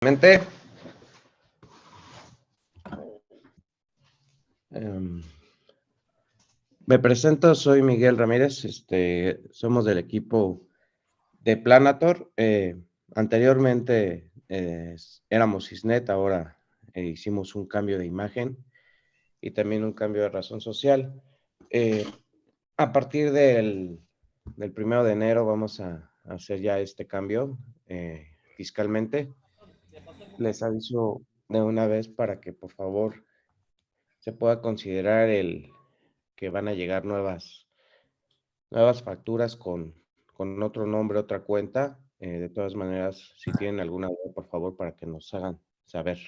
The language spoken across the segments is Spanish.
Mente, em, me presento, soy Miguel Ramírez, somos del equipo de Planator. Anteriormente éramos Isnet, ahora hicimos un cambio de imagen y también un cambio de razón social. A partir del 1 de enero vamos a hacer ya este cambio fiscalmente. Les aviso de una vez para que por favor se pueda considerar que van a llegar nuevas facturas con otro nombre, otra cuenta. De todas maneras, si tienen alguna duda, por favor, para que nos hagan saber.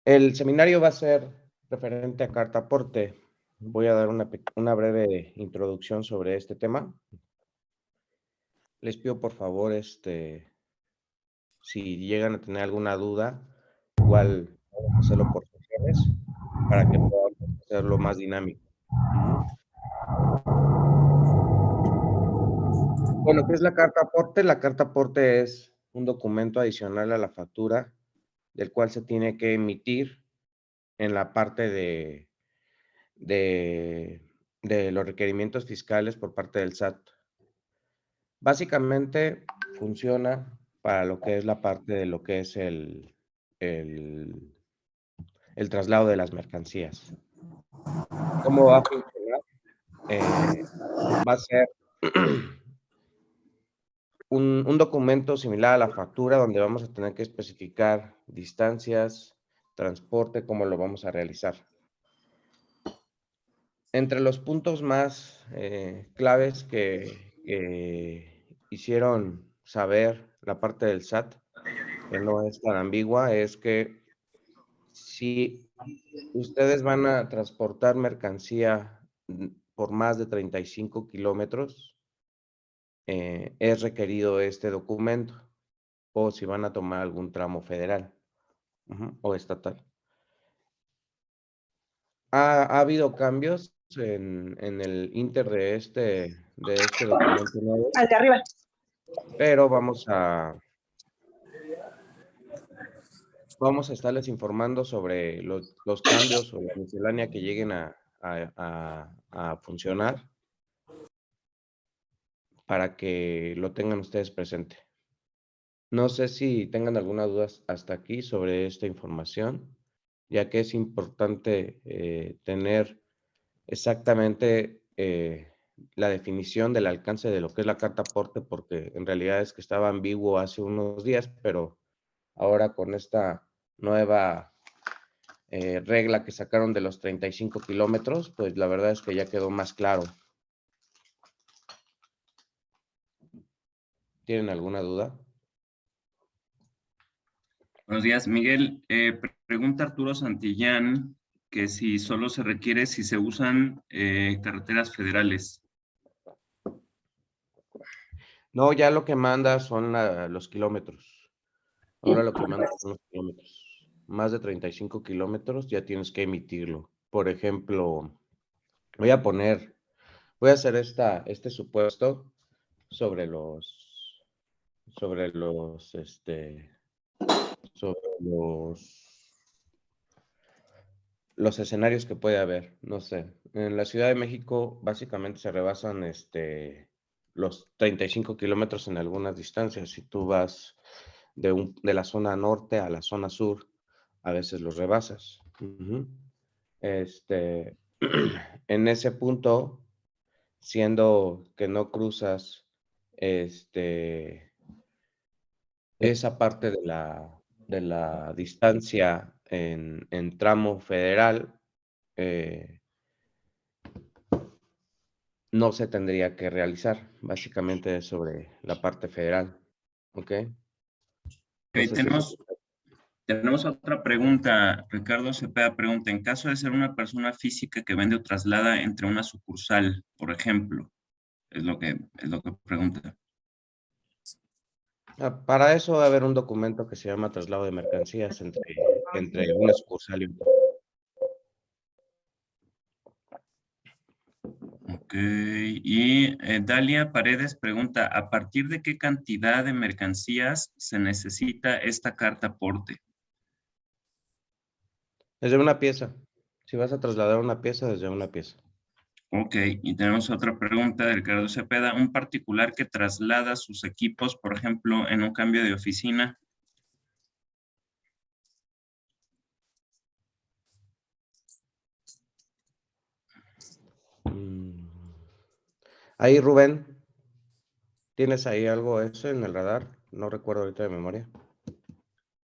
El seminario va a ser referente a carta aporte. Voy a dar una breve introducción sobre este tema. Les pido, por favor, si llegan a tener alguna duda, igual vamos a hacerlo por sesiones para que podamos hacerlo más dinámico. Bueno, ¿qué es la carta aporte? La carta aporte es un documento adicional a la factura, del cual se tiene que emitir en la parte de los requerimientos fiscales por parte del SAT. Básicamente funciona para lo que es la parte de lo que es el traslado de las mercancías. ¿Cómo va a funcionar? Va a ser un documento similar a la factura donde vamos a tener que especificar distancias, transporte, cómo lo vamos a realizar. Entre los puntos más claves que hicieron saber la parte del SAT, que no es tan ambigua, es que si ustedes van a transportar mercancía por más de 35 kilómetros, es requerido este documento, o si van a tomar algún tramo federal o estatal. Ha habido cambios en el inter de este documento nuevo, Al de arriba. pero vamos a estarles informando sobre los cambios o la miscelánea que lleguen a funcionar para que lo tengan ustedes presente. No sé si tengan alguna duda hasta aquí sobre esta información, ya que es importante tener exactamente la definición del alcance de lo que es la carta aporte, porque en realidad es que estaba ambiguo hace unos días, pero ahora con esta nueva regla que sacaron de los 35 kilómetros, pues la verdad es que ya quedó más claro. ¿Tienen alguna duda? Buenos días, Miguel. Pregunta Arturo Santillán que si solo se requiere si se usan carreteras federales. No, ya lo que manda son los kilómetros. Ahora lo que manda son los kilómetros. Más de 35 kilómetros ya tienes que emitirlo. Por ejemplo, voy a hacer este supuesto sobre los escenarios que puede haber. No sé, en la Ciudad de México básicamente se rebasan los 35 kilómetros en algunas distancias. Si tú vas de la zona norte a la zona sur, a veces los rebasas. En ese punto, siendo que no cruzas esa parte de la distancia en tramo federal, no se tendría que realizar. Básicamente es sobre la parte federal. ¿Ok? Okay, tenemos otra pregunta. Ricardo Cepeda pregunta, en caso de ser una persona física que vende o traslada entre una sucursal, por ejemplo, es lo que pregunta. Para eso va a haber un documento que se llama traslado de mercancías entre una sucursal y otra. Ok, y Dalia Paredes pregunta, ¿a partir de qué cantidad de mercancías se necesita esta carta aporte? Desde una pieza. Si vas a trasladar una pieza, desde una pieza. Ok, y tenemos otra pregunta de Ricardo Cepeda. Un particular que traslada sus equipos, por ejemplo, en un cambio de oficina. Ahí, Rubén, ¿tienes ahí algo eso en el radar? No recuerdo ahorita de memoria.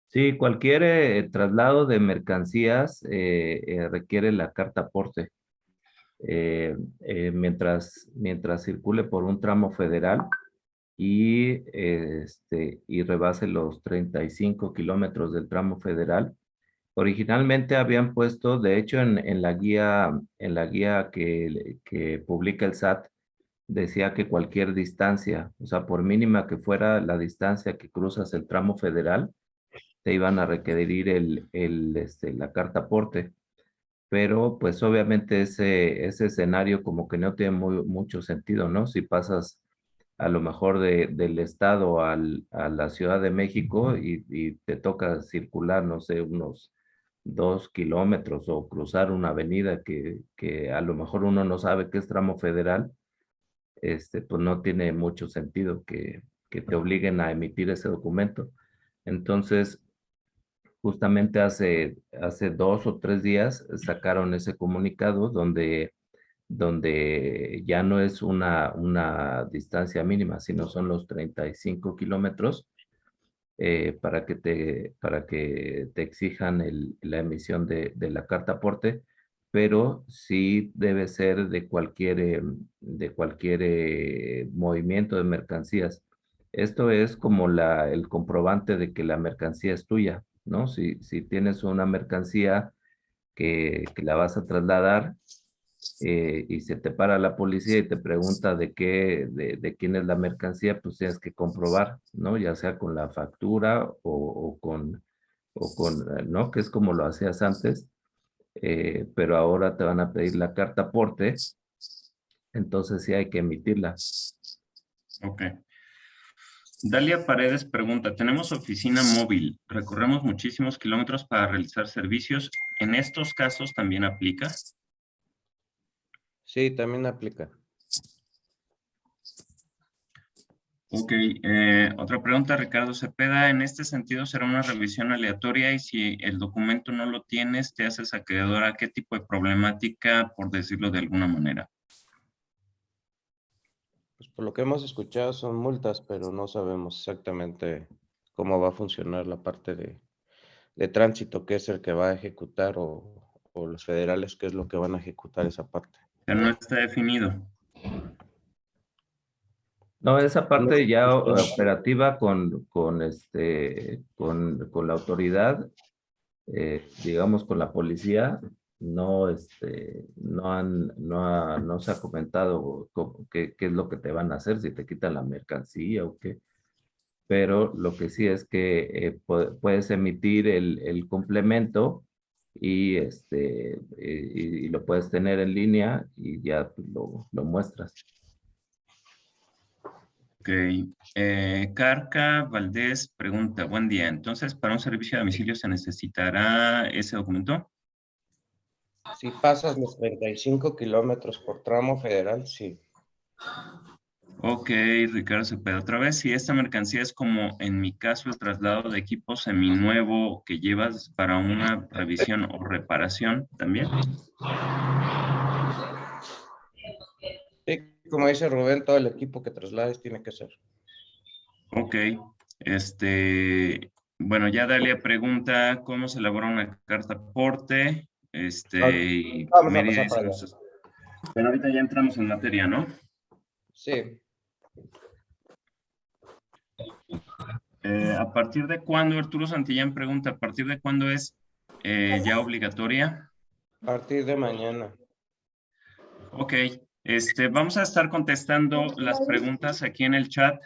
Sí, cualquier traslado de mercancías requiere la carta aporte. Mientras circule por un tramo federal y rebase los 35 kilómetros del tramo federal. Originalmente habían puesto, de hecho, en la guía que publica el SAT, decía que cualquier distancia, o sea, por mínima que fuera la distancia que cruzas el tramo federal, te iban a requerir la carta aporte. Pero pues obviamente ese escenario como que no tiene mucho sentido, ¿no? Si pasas a lo mejor del estado a la Ciudad de México y te toca circular, no sé, unos 2 kilómetros o cruzar una avenida que a lo mejor uno no sabe que es tramo federal, pues no tiene mucho sentido que te obliguen a emitir ese documento. Entonces, justamente hace 2 o 3 días sacaron ese comunicado donde ya no es una distancia mínima, sino son los 35 kilómetros para que te exijan la emisión de la carta aporte, pero sí debe ser de cualquier movimiento de mercancías. Esto es como el comprobante de que la mercancía es tuya, ¿no? Si tienes una mercancía que la vas a trasladar, y se te para la policía y te pregunta de quién es la mercancía, pues tienes que comprobar, ¿no? Ya sea con la factura ¿no? Que es como lo hacías antes, pero ahora te van a pedir la carta aporte, entonces sí hay que emitirla. Ok. Dalia Paredes pregunta, tenemos oficina móvil, recorremos muchísimos kilómetros para realizar servicios. ¿En estos casos también aplica? Sí, también aplica. Ok, otra pregunta, Ricardo Cepeda. En este sentido, será una revisión aleatoria y si el documento no lo tienes, te haces acreedor a qué tipo de problemática, por decirlo de alguna manera. Pues por lo que hemos escuchado son multas, pero no sabemos exactamente cómo va a funcionar la parte de tránsito, qué es el que va a ejecutar o los federales, qué es lo que van a ejecutar esa parte. Pero no está definido. No, esa parte ya operativa con la autoridad, digamos con la policía, no se ha comentado qué es lo que te van a hacer, si te quitan la mercancía o qué. Pero lo que sí es que puedes emitir el complemento y lo puedes tener en línea y ya lo muestras. Ok. Carca Valdés pregunta, buen día. Entonces, ¿para un servicio de domicilio se necesitará ese documento? Si pasas los 35 kilómetros por tramo federal, sí. Ok, Ricardo Cepeda, otra vez, si esta mercancía es como en mi caso el traslado de equipo seminuevo que llevas para una revisión o reparación también. Sí, como dice Rubén, todo el equipo que traslades tiene que ser. Ok, bueno, ya Dalia pregunta cómo se elabora una carta aporte, Vamos a Mérida pasar dice, para allá. bueno, ahorita ya entramos en materia, ¿no? Sí. ¿A partir de cuándo, Arturo Santillán pregunta, a partir de cuándo es ya obligatoria? A partir de mañana. Ok, vamos a estar contestando las preguntas aquí en el chat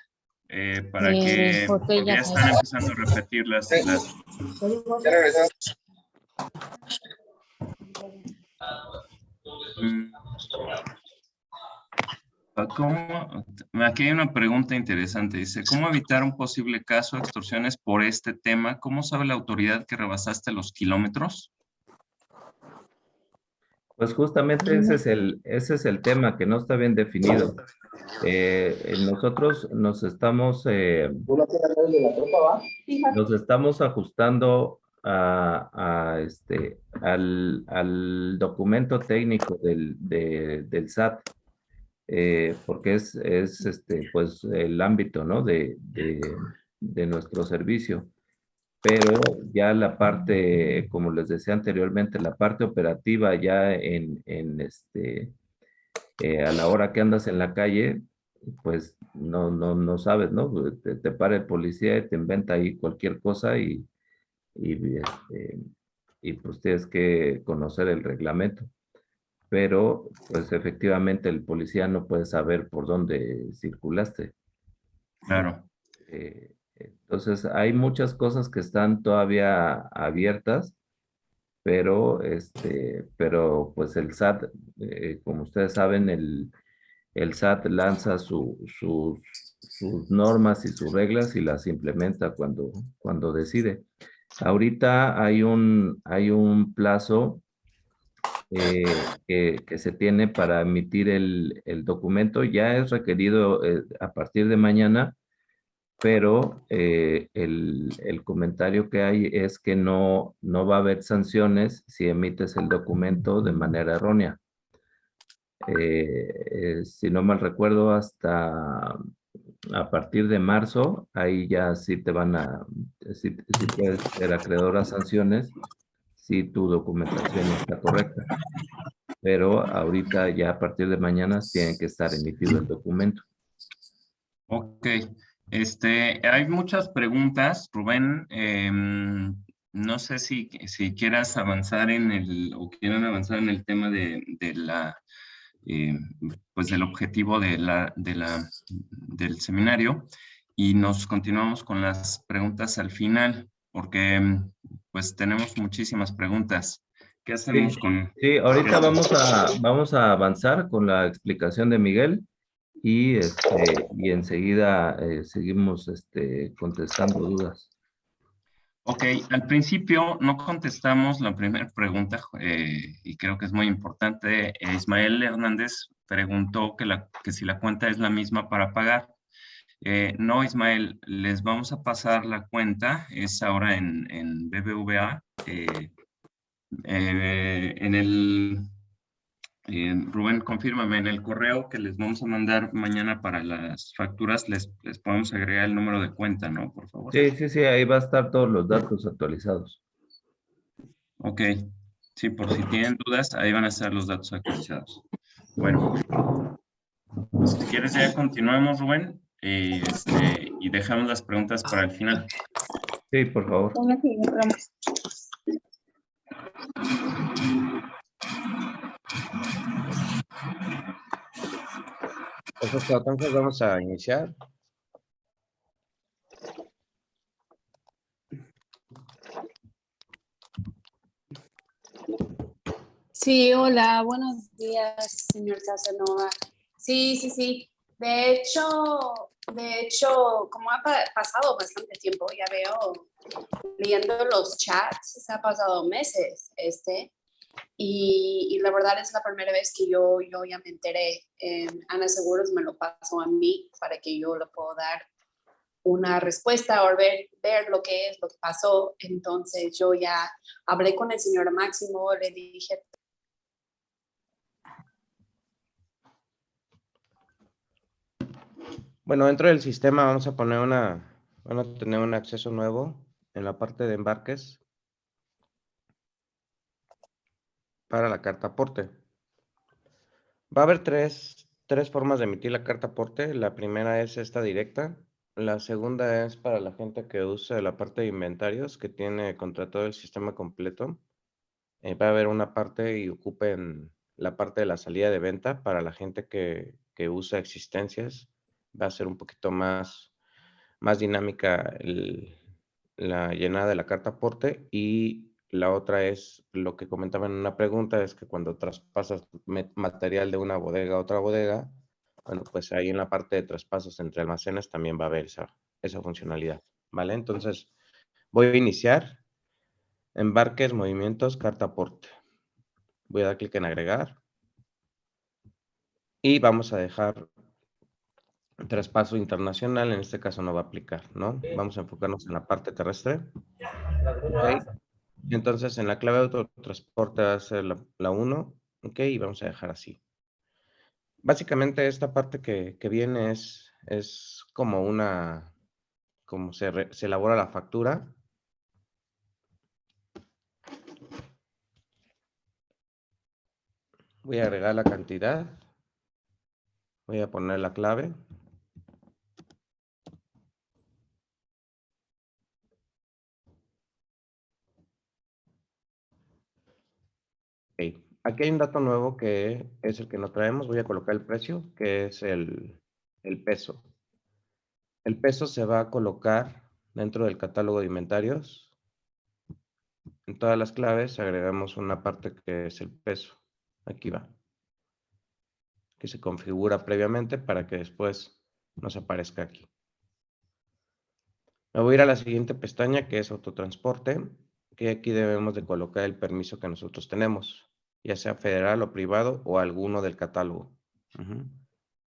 para que porque ya están empezando a repetir las. Ya regresamos. Aquí hay una pregunta interesante. Dice, ¿cómo evitar un posible caso de extorsiones por este tema? ¿Cómo sabe la autoridad que rebasaste los kilómetros? Pues justamente ese es el tema que no está bien definido. Nosotros nos estamos ajustando al documento técnico del SAT, porque es pues el ámbito, ¿no? de nuestro servicio. Pero ya la parte, como les decía anteriormente, la parte operativa ya a la hora que andas en la calle, pues no sabes, ¿no? Te para el policía y te inventa ahí cualquier cosa y, este, y pues tienes que conocer el reglamento. Pero pues efectivamente el policía no puede saber por dónde circulaste. Claro. Entonces hay muchas cosas que están todavía abiertas, pero pues el SAT, como ustedes saben, el SAT lanza sus normas y sus reglas y las implementa cuando decide. Ahorita hay un plazo que se tiene para emitir el documento. Ya es requerido a partir de mañana, pero el comentario que hay es que no va a haber sanciones si emites el documento de manera errónea. Si no mal recuerdo, hasta a partir de marzo, ahí ya sí sí puedes ser acreedor a sanciones si tu documentación no está correcta. Pero ahorita ya a partir de mañana tiene que estar emitido el documento. Ok. Hay muchas preguntas, Rubén. No sé si quieras avanzar o quieran avanzar en el tema de la pues del objetivo del seminario y nos continuamos con las preguntas al final, porque pues tenemos muchísimas preguntas. ¿Qué hacemos con...? Sí, ahorita vamos a avanzar con la explicación de Miguel y enseguida seguimos contestando dudas. Ok, al principio no contestamos la primera pregunta y creo que es muy importante. Ismael Hernández preguntó que si la cuenta es la misma para pagar. No, Ismael, les vamos a pasar la cuenta, es ahora en BBVA. Rubén, confírmame, en el correo que les vamos a mandar mañana para las facturas, les podemos agregar el número de cuenta, ¿no? Por favor. Sí, ahí va a estar todos los datos actualizados. Ok, sí, por si tienen dudas, ahí van a estar los datos actualizados. Bueno, si quieres ya continuamos, Rubén, y dejamos las preguntas para el final. Sí, por favor. Perfecto, entonces vamos a iniciar. Sí, hola, buenos días, señor Casanova. Sí. De hecho, como ha pasado bastante tiempo, ya veo, leyendo los chats, se ha pasado meses, y la verdad es la primera vez que yo ya me enteré. Ana Seguros me lo pasó a mí para que yo le pueda dar una respuesta o ver lo que pasó. Entonces yo ya hablé con el señor Máximo, le dije... Bueno, dentro del sistema van a tener un acceso nuevo en la parte de embarques para la carta aporte. Va a haber tres formas de emitir la carta aporte. La primera es esta directa. La segunda es para la gente que usa la parte de inventarios, que tiene contratado el sistema completo. Va a haber una parte y ocupen la parte de la salida de venta. Para la gente que usa existencias, va a ser un poquito más dinámica la llenada de la carta aporte. Y la otra es lo que comentaban en una pregunta, es que cuando traspasas material de una bodega a otra bodega, bueno, pues ahí en la parte de traspasos entre almacenes también va a haber esa funcionalidad, ¿vale? Entonces, voy a iniciar. Embarques, movimientos, carta aporte. Voy a dar clic en agregar. Y vamos a dejar traspaso internacional, en este caso no va a aplicar, ¿no? Vamos a enfocarnos en la parte terrestre. Okay. Entonces, en la clave de autotransporte va a ser la 1, ok, y vamos a dejar así. Básicamente esta parte que viene es como como se elabora la factura. Voy a agregar la cantidad. Voy a poner la clave. Okay. Aquí hay un dato nuevo que es el que no traemos. Voy a colocar el precio, que es el peso. El peso se va a colocar dentro del catálogo de inventarios. En todas las claves agregamos una parte que es el peso. Aquí va. Que se configura previamente para que después nos aparezca aquí. Me voy a ir a la siguiente pestaña que es autotransporte, que aquí debemos de colocar el permiso que nosotros tenemos, ya sea federal o privado o alguno del catálogo.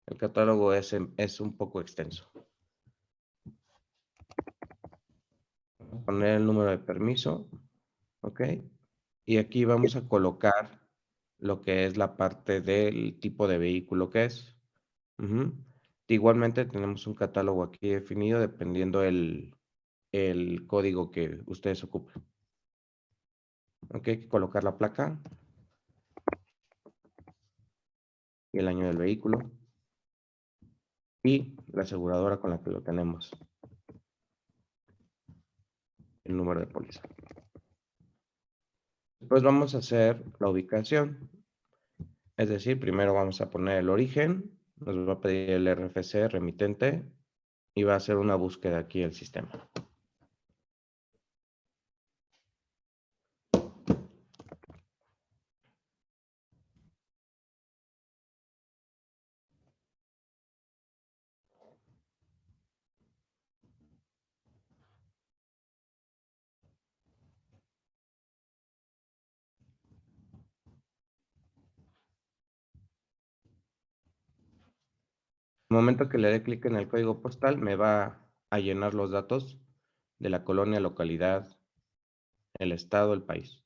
El catálogo es un poco extenso. Voy a poner el número de permiso, ok, y aquí vamos a colocar lo que es la parte del tipo de vehículo que es. Igualmente tenemos un catálogo aquí definido dependiendo el código que ustedes ocupen. Ok, hay que colocar la placa y el año del vehículo y la aseguradora con la que lo tenemos, el número de póliza. Después vamos a hacer la ubicación, es decir, primero vamos a poner el origen, nos va a pedir el RFC remitente y va a hacer una búsqueda aquí el sistema. El momento que le dé clic en el código postal, me va a llenar los datos de la colonia, localidad, el estado, el país.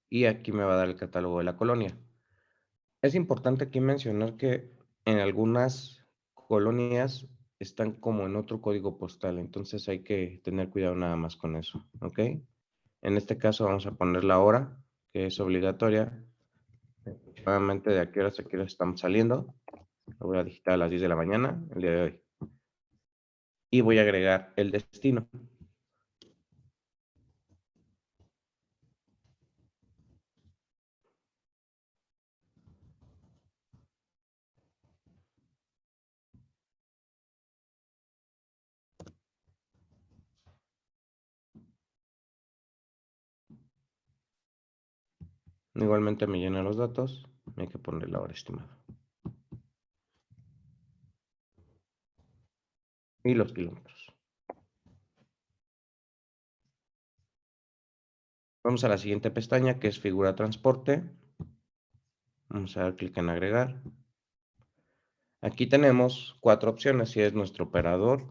Y aquí me va a dar el catálogo de la colonia. Es importante aquí mencionar que en algunas colonias están como en otro código postal, entonces hay que tener cuidado nada más con eso, ¿ok? En este caso vamos a poner la hora, que es obligatoria. Nuevamente de a qué horas estamos saliendo. Lo voy a digitar a las 10 de la mañana, el día de hoy. Y voy a agregar el destino. Igualmente me llena los datos, hay que poner la hora estimada. Y los kilómetros. Vamos a la siguiente pestaña que es figura transporte. Vamos a dar clic en agregar. Aquí tenemos 4 opciones, si es nuestro operador,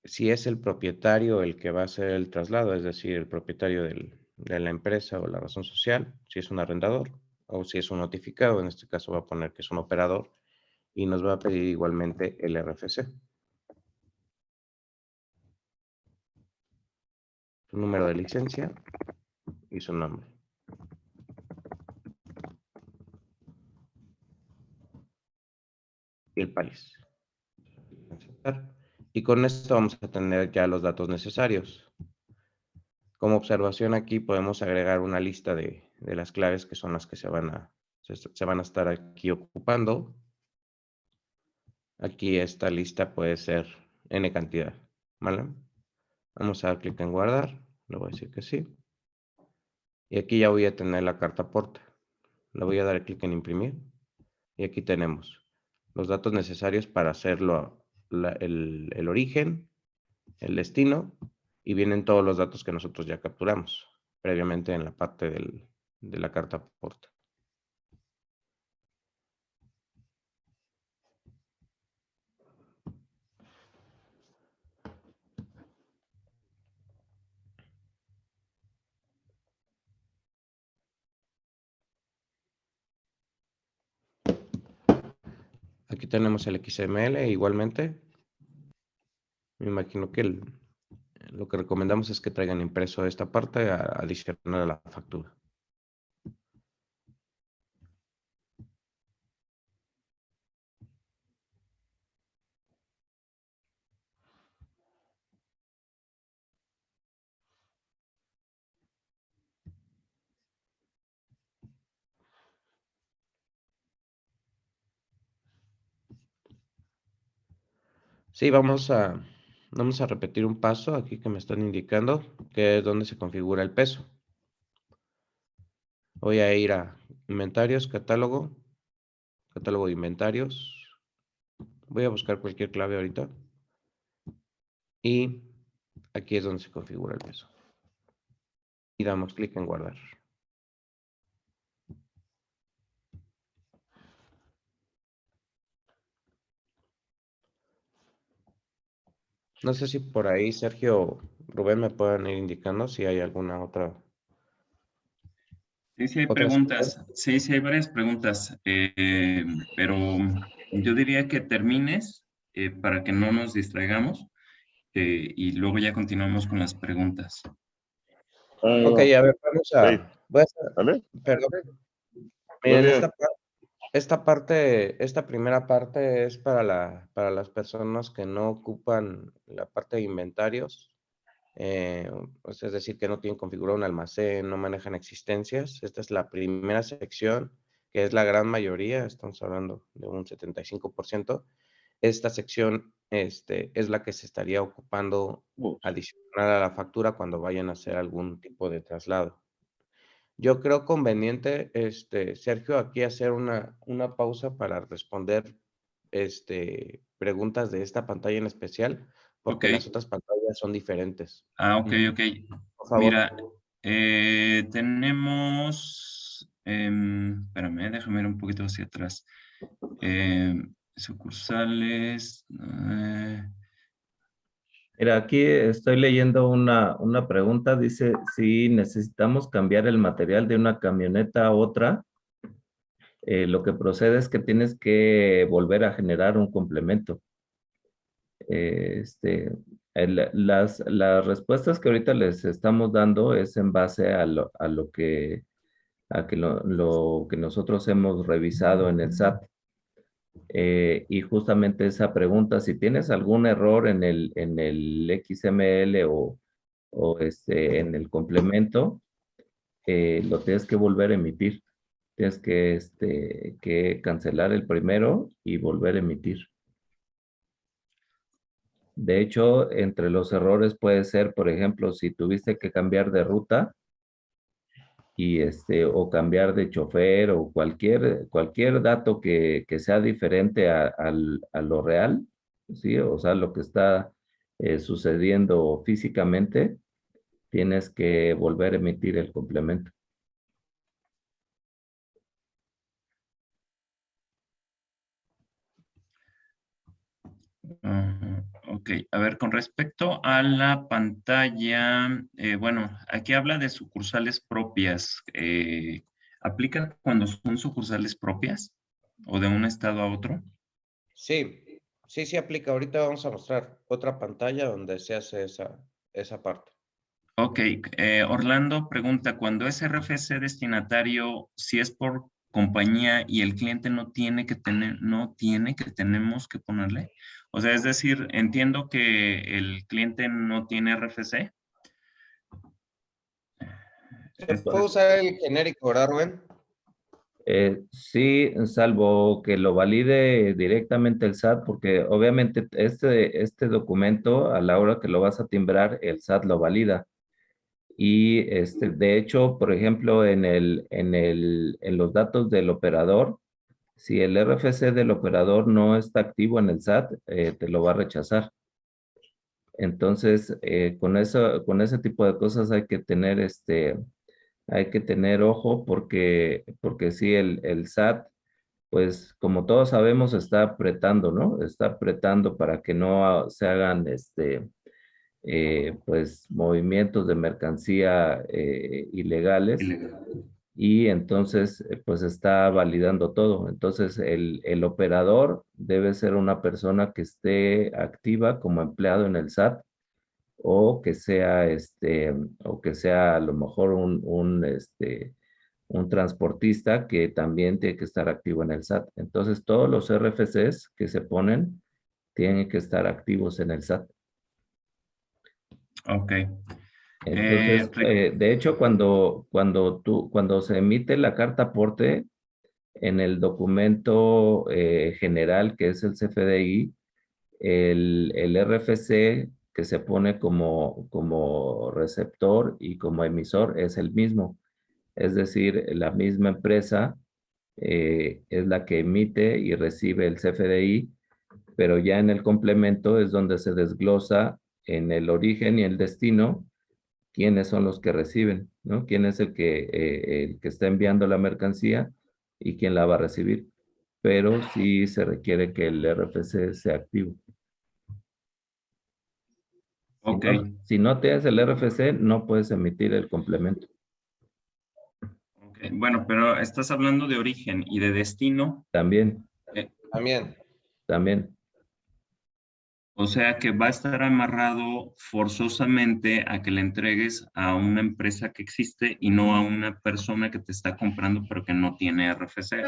si es el propietario el que va a hacer el traslado, es decir, el propietario de la empresa o la razón social, si es un arrendador o si es un notificado, en este caso va a poner que es un operador y nos va a pedir igualmente el RFC. Su número de licencia y su nombre. Y el país. Y con esto vamos a tener ya los datos necesarios. Como observación aquí podemos agregar una lista de las claves que son las que se van a estar aquí ocupando. Aquí esta lista puede ser n cantidad, ¿vale? Vamos a dar clic en guardar, le voy a decir que sí. Y aquí ya voy a tener la carta aporte. Le voy a dar clic en imprimir. Y aquí tenemos los datos necesarios para hacerlo, el origen, el destino, y vienen todos los datos que nosotros ya capturamos previamente en la parte de la carta aporte. Aquí tenemos el XML igualmente. Me imagino que lo que recomendamos es que traigan impreso esta parte adicional a la factura. Sí, vamos a repetir un paso aquí que me están indicando, que es donde se configura el peso. Voy a ir a inventarios, catálogo de inventarios. Voy a buscar cualquier clave ahorita. Y aquí es donde se configura el peso. Y damos clic en guardar. No sé si por ahí Sergio o Rubén me puedan ir indicando si hay alguna otra. Sí, sí hay ¿Otras? preguntas. Sí, sí hay varias preguntas. Pero yo diría que termines para que no nos distraigamos y luego ya continuamos con las preguntas. Ok, a ver, vamos a... Hey, voy a hacer- ¿vale? perdón. Muy Miren, bien. esta primera parte es para las personas que no ocupan la parte de inventarios, pues es decir, que no tienen configurado un almacén, no manejan existencias. Esta es la primera sección, que es la gran mayoría, estamos hablando de un 75%. Esta sección es la que se estaría ocupando adicional a la factura cuando vayan a hacer algún tipo de traslado. Yo creo conveniente, Sergio, aquí hacer una pausa para responder preguntas de esta pantalla en especial, porque Ok. las otras pantallas son diferentes. Ah, ok, ok. Por favor. Mira, tenemos, espérame, déjame ir un poquito hacia atrás. Sucursales. Mira, aquí estoy leyendo una pregunta. Dice, si necesitamos cambiar el material de una camioneta a otra, lo que procede es que tienes que volver a generar un complemento. Las respuestas que ahorita les estamos dando es en base a lo que nosotros hemos revisado en el SAT. Y justamente esa pregunta, si tienes algún error en el XML o en el complemento, lo tienes que volver a emitir. Tienes que cancelar el primero y volver a emitir. De hecho, entre los errores puede ser, por ejemplo, si tuviste que cambiar de ruta y o cambiar de chofer o cualquier dato que sea diferente a lo real, ¿sí? O sea, lo que está sucediendo físicamente, tienes que volver a emitir el complemento. Ok, a ver, con respecto a la pantalla, bueno, aquí habla de sucursales propias. ¿Aplica cuando son sucursales propias o de un estado a otro? Sí, sí aplica. Ahorita vamos a mostrar otra pantalla donde se hace esa parte. Ok, Orlando pregunta, cuando es RFC destinatario, si es por compañía y el cliente no tiene que tenemos que ponerle. O sea, es decir, entiendo que el cliente no tiene RFC. Se puede usar el genérico, ¿verdad, Rubén? Sí, salvo que lo valide directamente el SAT, porque obviamente este documento, a la hora que lo vas a timbrar, el SAT lo valida. Y de hecho, por ejemplo, en los datos del operador, Si el RFC del operador no está activo en el SAT, te lo va a rechazar. Entonces, con ese tipo de cosas hay que tener ojo porque sí, el SAT, pues como todos sabemos, está apretando, ¿no? Está apretando para que no se hagan pues movimientos de mercancía ilegales. Y entonces pues está validando todo. Entonces el operador debe ser una persona que esté activa como empleado en el SAT o que sea a lo mejor un transportista que también tiene que estar activo en el SAT. Entonces todos los RFCs que se ponen tienen que estar activos en el SAT. Ok. Entonces, de hecho, cuando se emite la carta aporte en el documento general que es el CFDI, el RFC que se pone como receptor y como emisor es el mismo. Es decir, la misma empresa es la que emite y recibe el CFDI, pero ya en el complemento es donde se desglosa en el origen y el destino quiénes son los que reciben, ¿no? Quién es el que está enviando la mercancía y quién la va a recibir. Pero sí se requiere que el RFC sea activo. Ok. Si no tienes el RFC, no puedes emitir el complemento. Okay. Bueno, pero estás hablando de origen y de destino. También. También. O sea que va a estar amarrado forzosamente a que le entregues a una empresa que existe y no a una persona que te está comprando pero que no tiene RFC.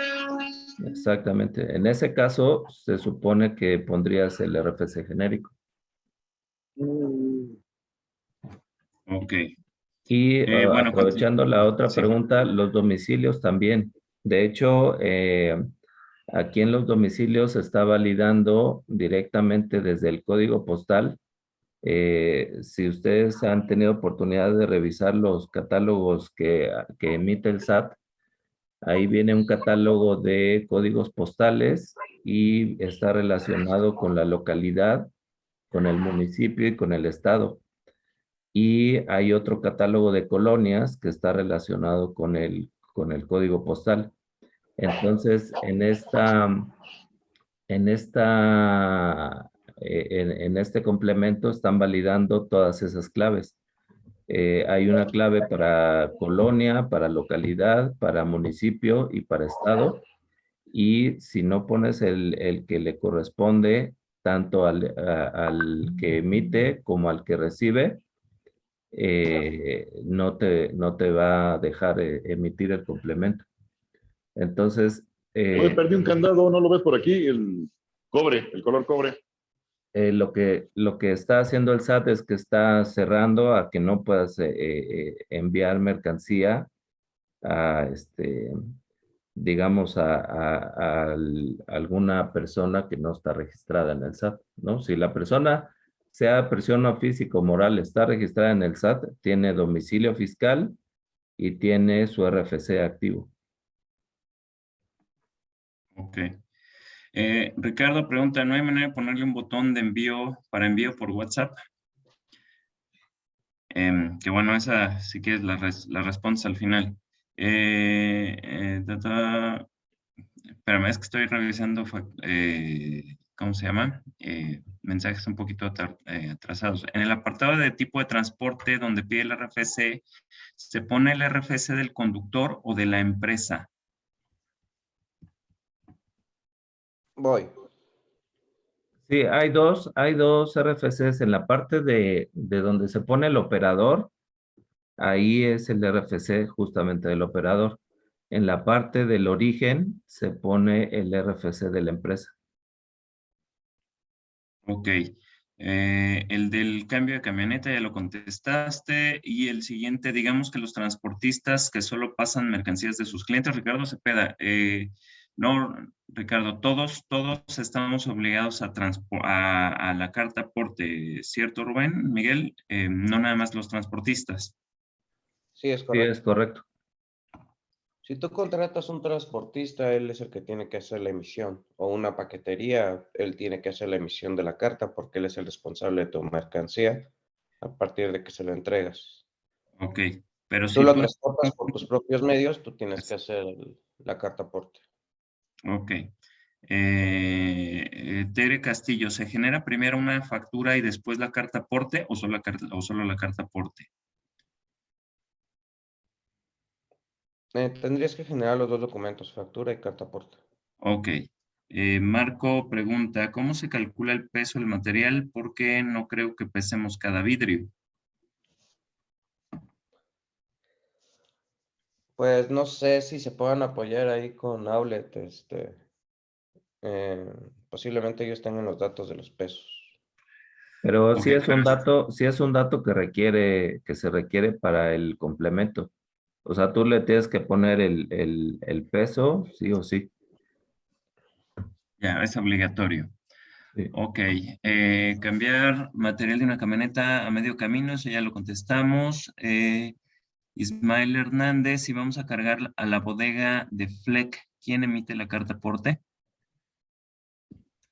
Exactamente. En ese caso, se supone que pondrías el RFC genérico. Ok. Y Bueno, aprovechando la otra sí. pregunta, los domicilios también. De hecho, aquí en los domicilios se está validando directamente desde el código postal. Si ustedes han tenido oportunidad de revisar los catálogos que emite el SAT, ahí viene un catálogo de códigos postales y está relacionado con la localidad, con el municipio y con el estado. Y hay otro catálogo de colonias que está relacionado con el código postal. Entonces, en este complemento están validando todas esas claves. Hay una clave para colonia, para localidad, para municipio y para estado. Y si no pones el que le corresponde tanto al que emite como al que recibe, no te va a dejar emitir el complemento. Entonces, perdí un candado, ¿no lo ves por aquí? El cobre, el color cobre. lo que está haciendo el SAT es que está cerrando a que no puedas enviar mercancía a digamos, a alguna persona que no está registrada en el SAT, ¿no? Si la persona, sea persona física o moral, está registrada en el SAT, tiene domicilio fiscal y tiene su RFC activo. Ok. Ricardo pregunta, ¿no hay manera de ponerle un botón de envío para envío por WhatsApp? Que bueno, esa si quieres la respondes al final. Espérame, es que estoy revisando, ¿cómo se llama? Mensajes un poquito atrasados. En el apartado de tipo de transporte donde pide el RFC, ¿se pone el RFC del conductor o de la empresa? Voy. Sí, hay dos RFCs en la parte de donde se pone el operador. Ahí es el RFC justamente del operador. En la parte del origen se pone el RFC de la empresa. Ok. El del cambio de camioneta ya lo contestaste. Y el siguiente, digamos que los transportistas que solo pasan mercancías de sus clientes, Ricardo Cepeda, no, Ricardo, todos estamos obligados a la carta aporte, ¿cierto, Rubén? Miguel, no nada más los transportistas. Sí, es Sí, correcto. es correcto. Si tú contratas un transportista, él es el que tiene que hacer la emisión. O una paquetería, él tiene que hacer la emisión de la carta porque él es el responsable de tu mercancía a partir de que se lo entregas. Ok, pero Si tú si lo tú... transportas por tus propios medios, tú tienes que hacer la carta aporte. Ok. Tere Castillo, ¿se genera primero una factura y después la carta aporte o solo la carta aporte? Tendrías que generar los dos documentos, factura y carta aporte. Ok. Marco pregunta, ¿cómo se calcula el peso del material? Porque no creo que pesemos cada vidrio. Pues no sé si se puedan apoyar ahí con Outlet, posiblemente ellos tengan los datos de los pesos. Pero Ok, sí es un dato que se requiere para el complemento. O sea, tú le tienes que poner el peso, sí o sí. ya, es obligatorio. Sí. Ok, cambiar material de una camioneta a medio camino, eso ya lo contestamos. Ismael Hernández, si vamos a cargar a la bodega de Fleck, ¿quién emite la carta aporte?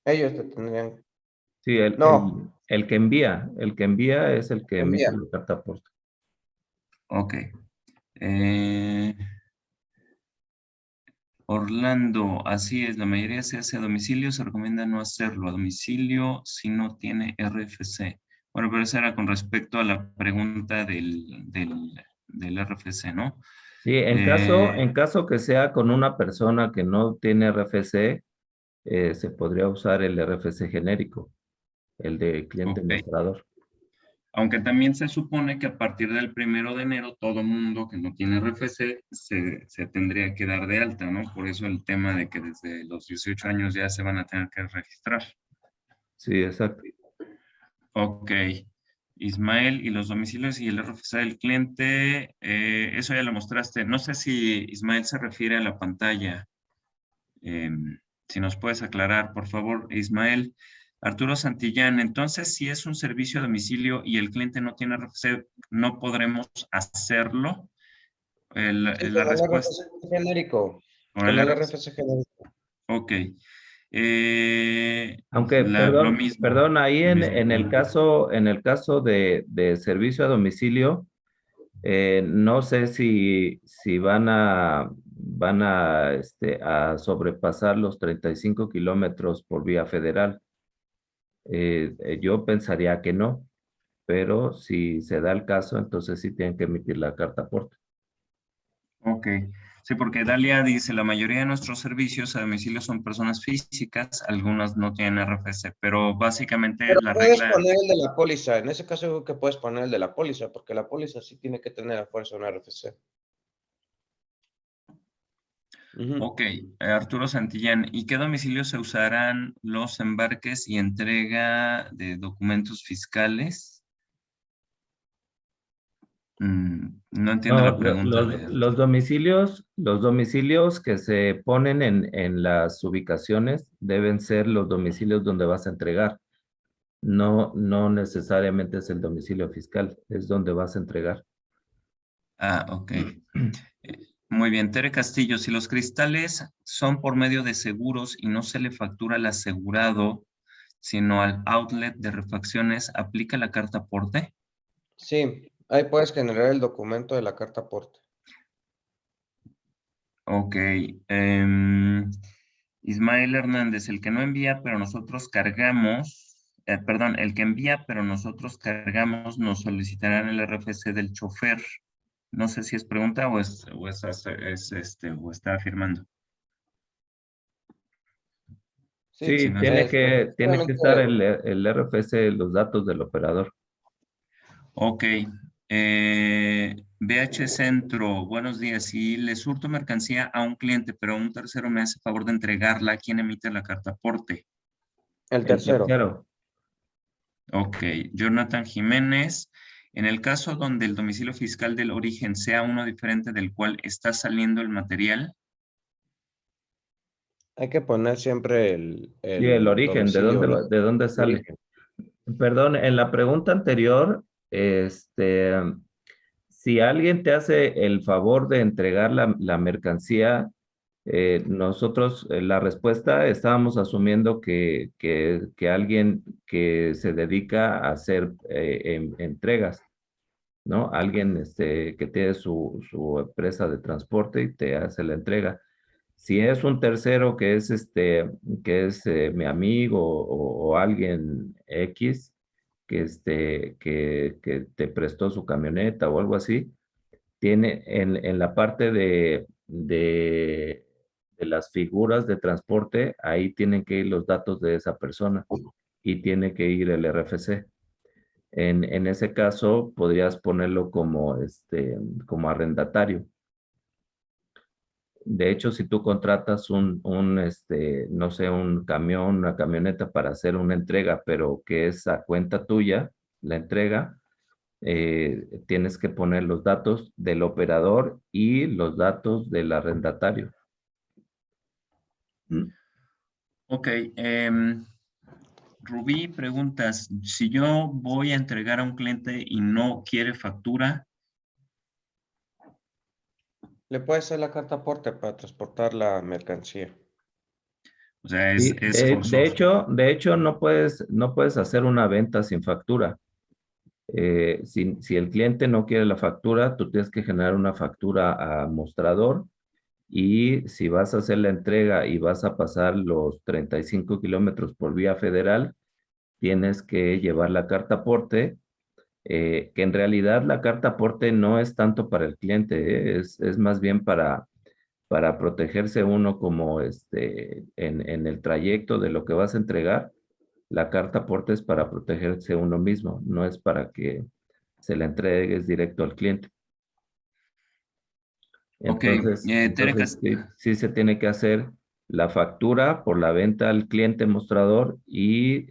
Ellos te tendrían, Sí, no, el que envía es el que emite envía. la carta aporte. Ok. Orlando, así es, la mayoría se hace a domicilio, se recomienda no hacerlo a domicilio si no tiene RFC. Bueno, pero eso era con respecto a la pregunta del RFC, ¿no? Sí, en caso que sea con una persona que no tiene RFC, se podría usar el RFC genérico, el de cliente Ok. mostrador. Aunque también se supone que a partir del 1 de enero todo mundo que no tiene RFC se tendría que dar de alta, ¿no? Por eso el tema de que desde los 18 años ya se van a tener que registrar. Sí, exacto. Ok. Ismael, y los domicilios y el RFC del cliente, eso ya lo mostraste. No sé si Ismael se refiere a la pantalla. Si nos puedes aclarar, por favor, Ismael. Arturo Santillán, entonces, si es un servicio a domicilio y el cliente no tiene RFC, ¿no podremos hacerlo? Sí, La con el respuesta, RFC genérico. ¿con Con el el RFC? RFC genérico. Ok. Aunque, Lo mismo. perdón, ahí Lo mismo. en el caso de servicio a domicilio, no sé si a sobrepasar los 35 kilómetros por vía federal. Yo pensaría que no, pero si se da el caso, entonces sí tienen que emitir la carta aporte. Ok. Sí, porque Dalia dice, la mayoría de nuestros servicios a domicilio son personas físicas, algunas no tienen RFC, pero básicamente Pero la puedes regla... poner el de la póliza. En ese caso, creo que puedes poner el de la póliza, porque la póliza sí tiene que tener a fuerza un RFC. Ujú. Ok, Arturo Santillán, ¿y qué domicilio se usarán los embarques y entrega de documentos fiscales? No entiendo No, la pregunta, Lea. los domicilios que se ponen en las ubicaciones deben ser los domicilios donde vas a entregar. No, no necesariamente es el domicilio fiscal, es donde vas a entregar. Ah, ok. Muy bien, Tere Castillo, si los cristales son por medio de seguros y no se le factura al asegurado, sino al outlet de refacciones, ¿aplica la carta aporte? Sí, ahí puedes generar el documento de la carta aporte. Ok. Ismael Hernández, el que no envía, pero nosotros cargamos, perdón, el que envía, pero nosotros cargamos, nos solicitarán el RFC del chofer. No sé si es pregunta o o está afirmando. Sí, Sí, Sí, no tiene sé. tiene que estar el RFC, los datos del operador. Ok. BH Centro, buenos días. Si le surto mercancía a un cliente, pero un tercero me hace favor de entregarla, ¿quién emite la carta aporte? el El tercero. tercero. Ok. Jonathan Jiménez, en el caso donde el domicilio fiscal del origen sea uno diferente del cual está saliendo el material. Hay que poner siempre Sí, el el origen, domicilio de dónde de sale? origen. Perdón, en la pregunta anterior, Si alguien te hace el favor de entregar la mercancía, nosotros, la respuesta, estábamos asumiendo que alguien que se dedica a hacer entregas, ¿no? Alguien que tiene su empresa de transporte y te hace la entrega. Si es un tercero que es mi amigo o alguien X que te prestó su camioneta o algo así, tiene en la parte de las figuras de transporte, ahí tienen que ir los datos de esa persona y tiene que ir el RFC. En ese caso, podrías ponerlo como arrendatario. De hecho, si tú contratas no sé, un camión, una camioneta para hacer una entrega, pero que es a cuenta tuya, la entrega, tienes que poner los datos del operador y los datos del arrendatario. Ok. Rubí, preguntas, si yo voy a entregar a un cliente y no quiere factura, Le puede hacer la carta aporte para transportar la mercancía. o sea, Sí, es forzoso. de hecho no puedes hacer una venta sin factura. Si el cliente no quiere la factura, tú tienes que generar una factura a mostrador, y si vas a hacer la entrega y vas a pasar los 35 kilómetros por vía federal, tienes que llevar la carta aporte, que en realidad la carta aporte no es tanto para el cliente, es más bien para protegerse uno como en el trayecto de lo que vas a entregar. La carta aporte es para protegerse uno mismo, no es para que se la entregues directo al cliente. Ok, Tere Entonces sí se tiene que hacer la factura por la venta al cliente mostrador y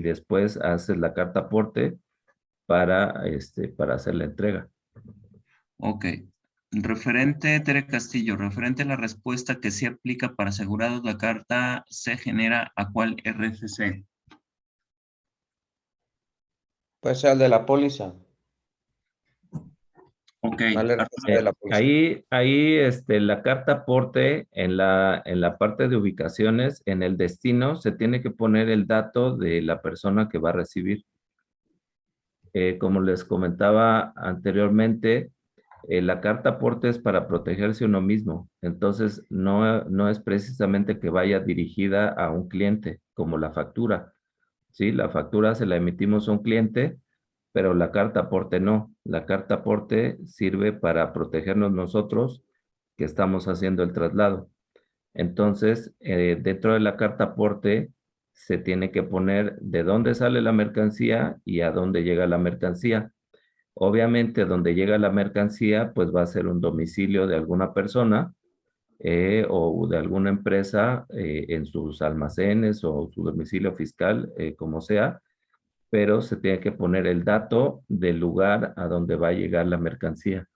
después haces la carta aporte para hacer la entrega. Ok. Referente, Tere Castillo, referente a la respuesta que sí aplica para asegurados, la carta se genera ¿a cuál RFC? Puede ser el de la póliza. Ok, Al RFC de la póliza. Ahí la carta aporte en la parte de ubicaciones, en el destino, se tiene que poner el dato de la persona que va a recibir. Como les comentaba anteriormente, la carta aporte es para protegerse uno mismo. Entonces, no es precisamente que vaya dirigida a un cliente, como la factura. ¿Sí? La factura se la emitimos a un cliente, pero la carta aporte no. La carta aporte sirve para protegernos nosotros que estamos haciendo el traslado. Entonces, dentro de la carta aporte se tiene que poner de dónde sale la mercancía y a dónde llega la mercancía. Obviamente, donde llega la mercancía, pues va a ser un domicilio de alguna persona o de alguna empresa en sus almacenes o su domicilio fiscal, como sea, pero se tiene que poner el dato del lugar a donde va a llegar la mercancía,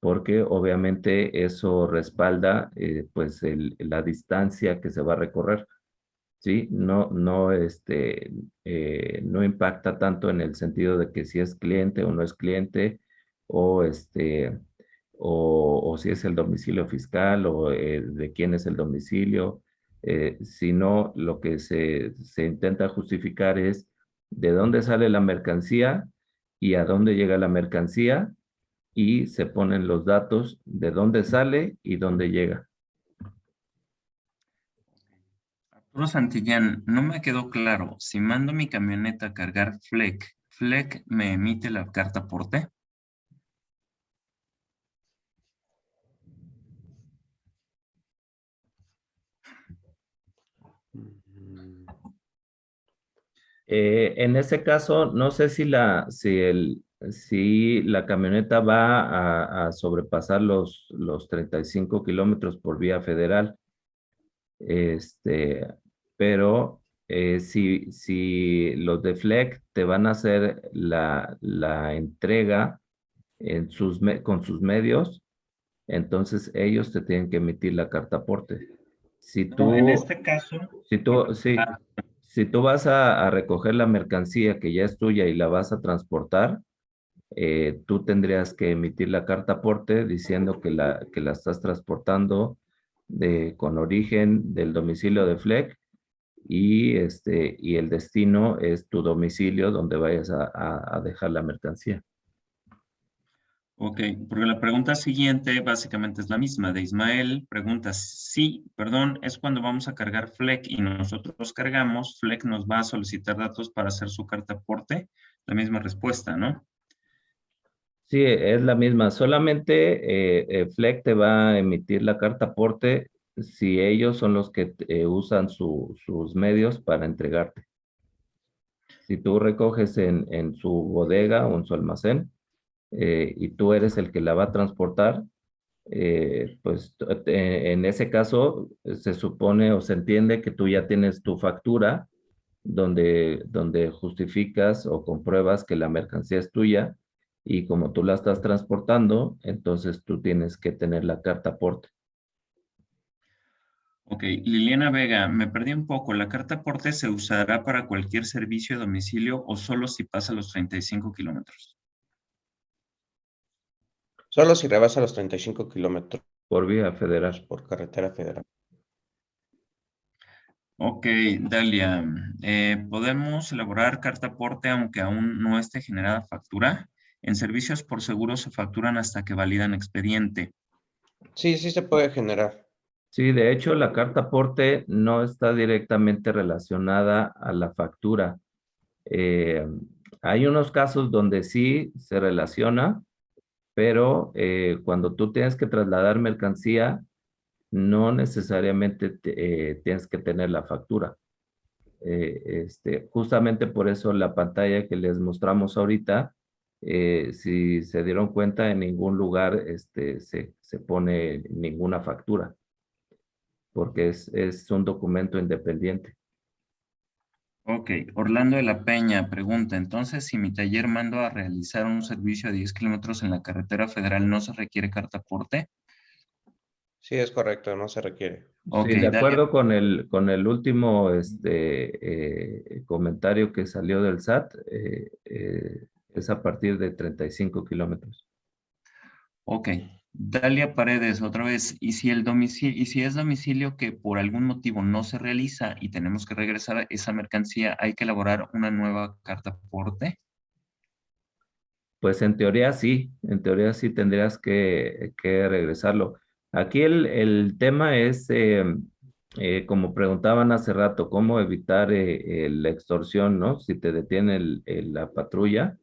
porque obviamente eso respalda pues la distancia que se va a recorrer. ¿Sí? No impacta tanto en el sentido de que si es cliente o no es cliente, o o si es el domicilio fiscal, o de quién es el domicilio, sino lo que se intenta justificar es de dónde sale la mercancía y a dónde llega la mercancía, y se ponen los datos de dónde sale y dónde llega. Arturo Santillán, no me quedó claro. Si mando mi camioneta a cargar ¿Fleck me emite la carta aporte? En ese caso, no sé si si la camioneta va a sobrepasar los 35 kilómetros por vía federal. Este, pero si los de Fleck te van a hacer la entrega con sus medios, entonces ellos te tienen que emitir la carta aporte. Si No, en tú, este caso, si tú vas a recoger la mercancía que ya es tuya y la vas a transportar, tú tendrías que emitir la carta aporte diciendo que la estás transportando con origen del domicilio de FLEC y el destino es tu domicilio donde vayas a dejar la mercancía. Ok, porque la pregunta siguiente básicamente es la misma de Ismael. Pregunta, sí, perdón, es cuando vamos a cargar FLEC y nosotros cargamos, FLEC nos va a solicitar datos para hacer su carta aporte. La misma respuesta, ¿no? Sí, es la misma. Solamente FLEC te va a emitir la carta aporte si ellos son los que usan sus medios para entregarte. Si tú recoges en su bodega o en su almacén y tú eres el que la va a transportar, pues en ese caso se supone o se entiende que tú ya tienes tu factura donde justificas o compruebas que la mercancía es tuya y como tú la estás transportando, entonces tú tienes que tener la carta aporte. Ok, Liliana Vega, me perdí un poco. ¿La carta aporte se usará para cualquier servicio a domicilio o solo si pasa los 35 kilómetros? Solo si rebasa los 35 kilómetros Por vía federal. por carretera federal. Ok, Dalia, ¿podemos elaborar carta aporte aunque aún no esté generada factura? En servicios por seguro se facturan hasta que validan expediente. Sí, sí se puede generar. Sí, de hecho, la carta aporte no está directamente relacionada a la factura. Eh, Hay unos casos donde sí se relaciona, pero cuando tú tienes que trasladar mercancía, no necesariamente tienes que tener la factura. Justamente por eso la pantalla que les mostramos ahorita, si se dieron cuenta, en ningún lugar se pone ninguna factura, porque es un documento independiente. Ok, Orlando de la Peña pregunta, entonces si mi taller mando a realizar un servicio de 10 kilómetros en la carretera federal, ¿no se requiere carta aporte? Sí, es correcto, no se requiere. Ok, Sí, de Dalia, acuerdo con el último comentario que salió del SAT, es a partir de 35 kilómetros. ok. Dalia Paredes, otra vez, ¿y si el domicilio, y si es domicilio que por algún motivo no se realiza y tenemos que regresar esa mercancía, hay que elaborar una nueva carta aporte? Pues en teoría sí tendrías que regresarlo. Aquí el tema es, como preguntaban hace rato, cómo evitar la extorsión, ¿no? Si te detiene la patrulla,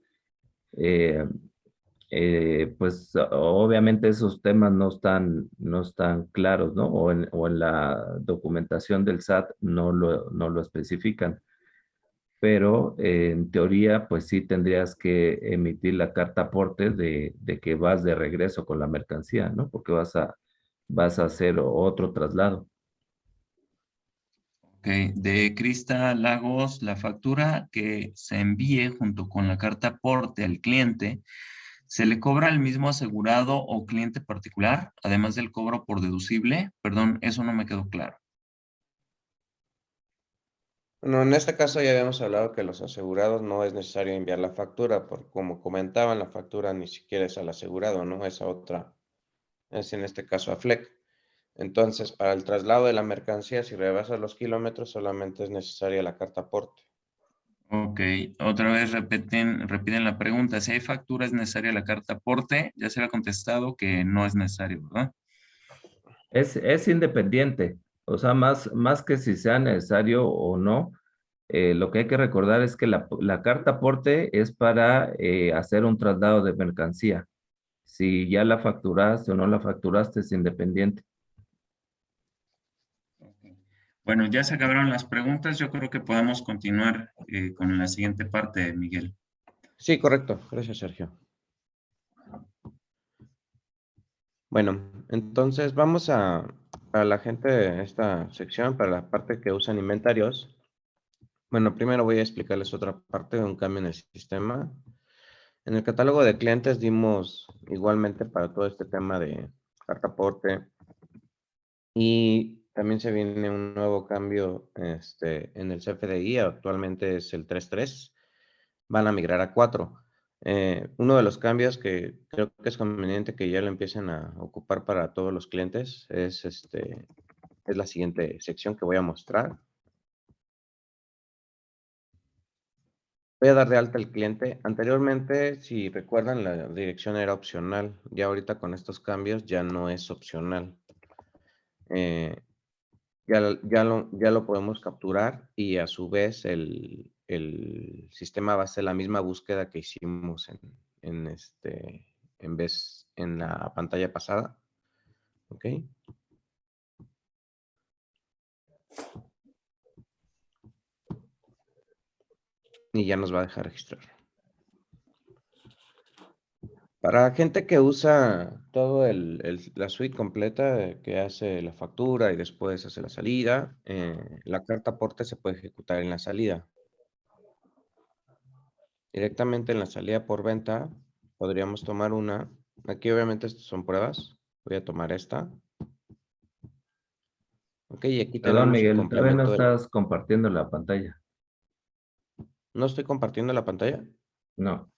eh, pues obviamente esos temas no están claros, ¿no? O en la documentación del SAT no lo especifican. Pero en teoría, pues sí tendrías que emitir la carta aporte de que vas de regreso con la mercancía, ¿no? Porque vas a hacer otro traslado. Ok, de Crista Lagos, la factura que se envíe junto con la carta aporte al cliente, ¿se le cobra al mismo asegurado o cliente particular, además del cobro por deducible? Perdón, eso no me quedó claro. Bueno, en este caso ya habíamos hablado que los asegurados no es necesario enviar la factura, porque como comentaban, la factura ni siquiera es al asegurado, ¿no? Es a otra, es en este caso a FLEC. Entonces, para el traslado de la mercancía, si rebasa los kilómetros, solamente es necesaria la carta aporte. Ok, otra vez repiten la pregunta. Si hay factura, ¿es necesaria la carta aporte? Ya se le ha contestado que no es necesario, ¿verdad? Es independiente, o sea, más que si sea necesario o no, lo que hay que recordar es que la carta aporte es para hacer un traslado de mercancía. Si ya la facturaste o no la facturaste, es independiente. Bueno, ya se acabaron las preguntas. Yo creo que podemos continuar con la siguiente parte, Miguel. Sí, correcto. Gracias, Sergio. Bueno, entonces vamos para la gente de esta sección, para la parte que usan inventarios. Bueno, primero voy a explicarles otra parte de un cambio en el sistema. En el catálogo de clientes dimos igualmente para todo este tema de carta aporte y también se viene un nuevo cambio en el CFDI, actualmente es el 3.3, van a migrar a 4. Uno de los cambios que creo que es conveniente que ya lo empiecen a ocupar para todos los clientes es la siguiente sección que voy a mostrar. Voy a dar de alta al cliente. Anteriormente, si recuerdan, la dirección era opcional. Ya ahorita con estos cambios ya no es opcional. Ya lo podemos capturar y a su vez el sistema va a hacer la misma búsqueda que hicimos en la pantalla pasada. ¿Ok? Y ya nos va a dejar registrar. Para gente que usa todo la suite completa, que hace la factura y después hace la salida, la carta aporte se puede ejecutar en la salida. Directamente en la salida por venta, podríamos tomar una. Aquí obviamente estas son pruebas. Voy a tomar esta. Ok, y aquí Perdón, tenemos el Miguel, todavía no complemento. estás compartiendo la pantalla. ¿No estoy compartiendo la pantalla? No.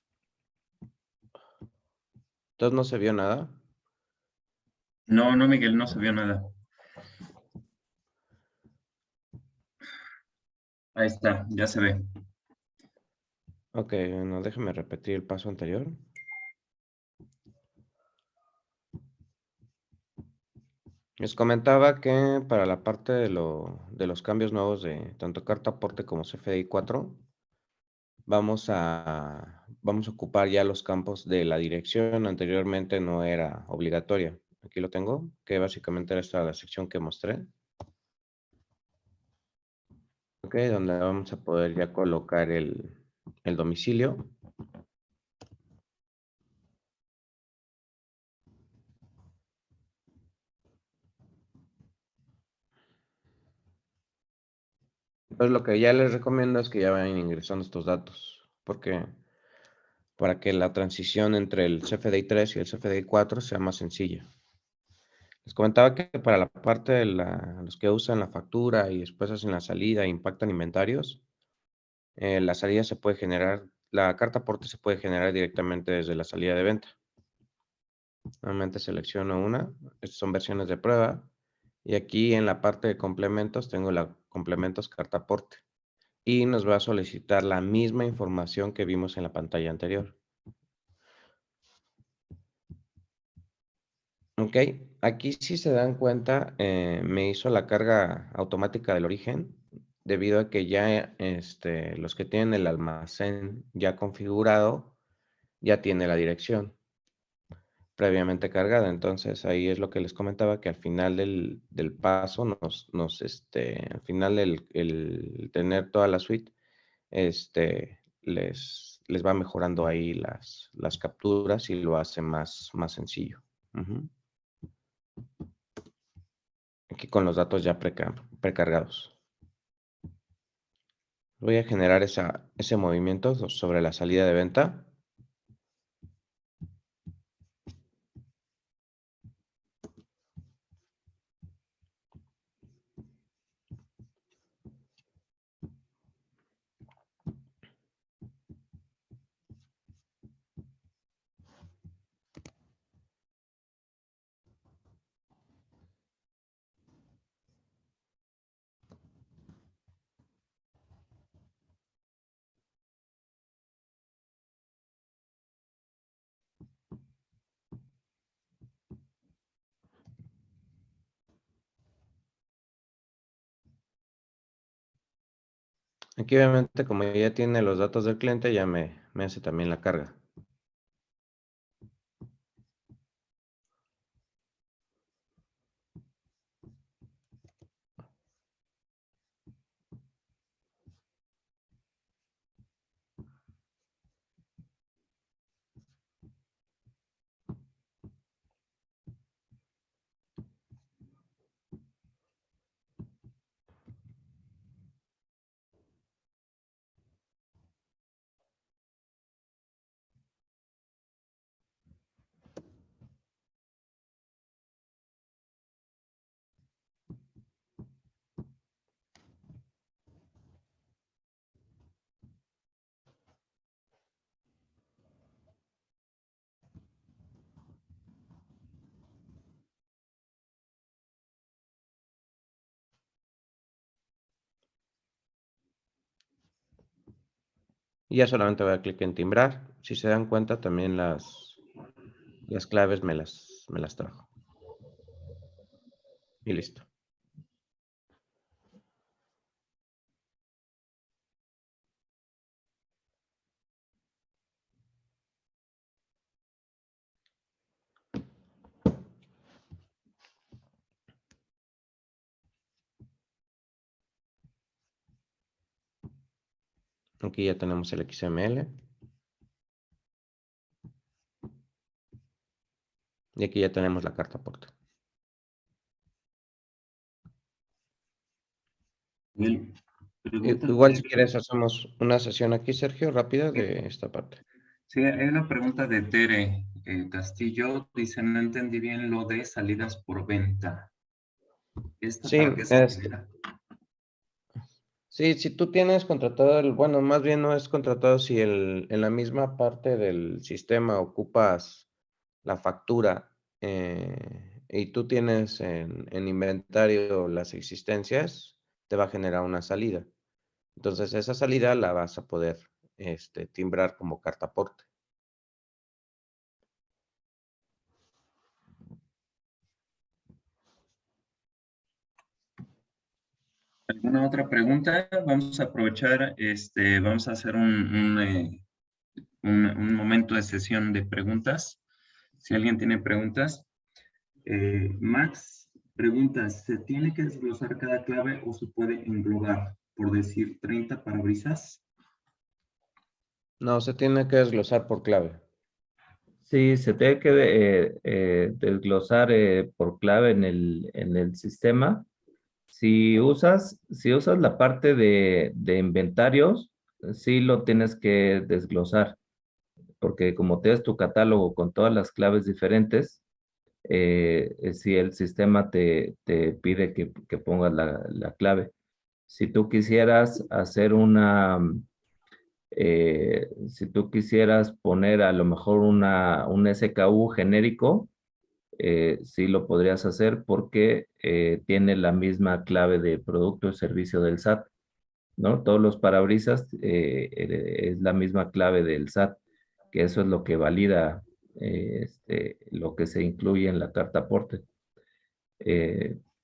Entonces no se vio nada. No, no, Miguel, no se vio nada. Ahí está, ya se ve. Ok, bueno, déjame repetir el paso anterior. Les comentaba que para la parte de los cambios nuevos de tanto carta aporte como CFDI 4, vamos a ocupar ya los campos de la dirección. Anteriormente no era obligatoria. Aquí lo tengo, que básicamente era esta la sección que mostré. Ok, donde vamos a poder ya colocar el domicilio. Entonces lo que ya les recomiendo es que ya vayan ingresando estos datos, porque para que la transición entre el CFDI 3 y el CFDI 4 sea más sencilla. Les comentaba que para la parte de los que usan la factura y después hacen la salida e impactan inventarios, la salida se puede generar, la carta aporte se puede generar directamente desde la salida de venta. Nuevamente selecciono una, estas son versiones de prueba, y aquí en la parte de complementos tengo la complementos carta aporte, y nos va a solicitar la misma información que vimos en la pantalla anterior. Ok, aquí si se dan cuenta, me hizo la carga automática del origen, debido a que ya los que tienen el almacén ya configurado, ya tiene la dirección previamente cargada. Entonces ahí es lo que les comentaba, que al final del paso, al final el tener toda la suite, les va mejorando ahí las capturas y lo hace más sencillo. Ujú. Aquí con los datos ya precargados. Voy a generar ese movimiento sobre la salida de venta. Aquí obviamente como ya tiene los datos del cliente, ya me hace también la carga. Y ya solamente voy a dar clic en timbrar. Si se dan cuenta, también las claves me las trajo. Y listo. Aquí ya tenemos el XML. Y aquí ya tenemos la carta aporte. Bien. Igual si quieres hacemos una sesión aquí, Sergio, rápida de esta parte. Sí, hay una pregunta de Tere Castillo. Dice, no entendí bien lo de salidas por venta. ¿Esta Sí, para qué se genera? sí, si tú tienes contratado, bueno, más bien no es contratado si en la misma parte del sistema ocupas la factura y tú tienes en inventario las existencias, te va a generar una salida. Entonces esa salida la vas a poder timbrar como carta aporte. ¿Alguna otra pregunta? Vamos a aprovechar, vamos a hacer un momento de sesión de preguntas. Si alguien tiene preguntas. Max pregunta, ¿se tiene que desglosar cada clave o se puede englobar? Por decir 30 parabrisas. No, se tiene que desglosar por clave. Sí, se tiene que desglosar por clave en el sistema. Si usas la parte de inventarios, sí lo tienes que desglosar, porque como tienes tu catálogo con todas las claves diferentes, si el sistema te pide que pongas la clave. Si tú quisieras hacer si tú quisieras poner a lo mejor un SKU genérico, sí lo podrías hacer porque tiene la misma clave de producto o servicio del SAT, ¿no? Todos los parabrisas es la misma clave del SAT, que eso es lo que valida lo que se incluye en la carta aporte.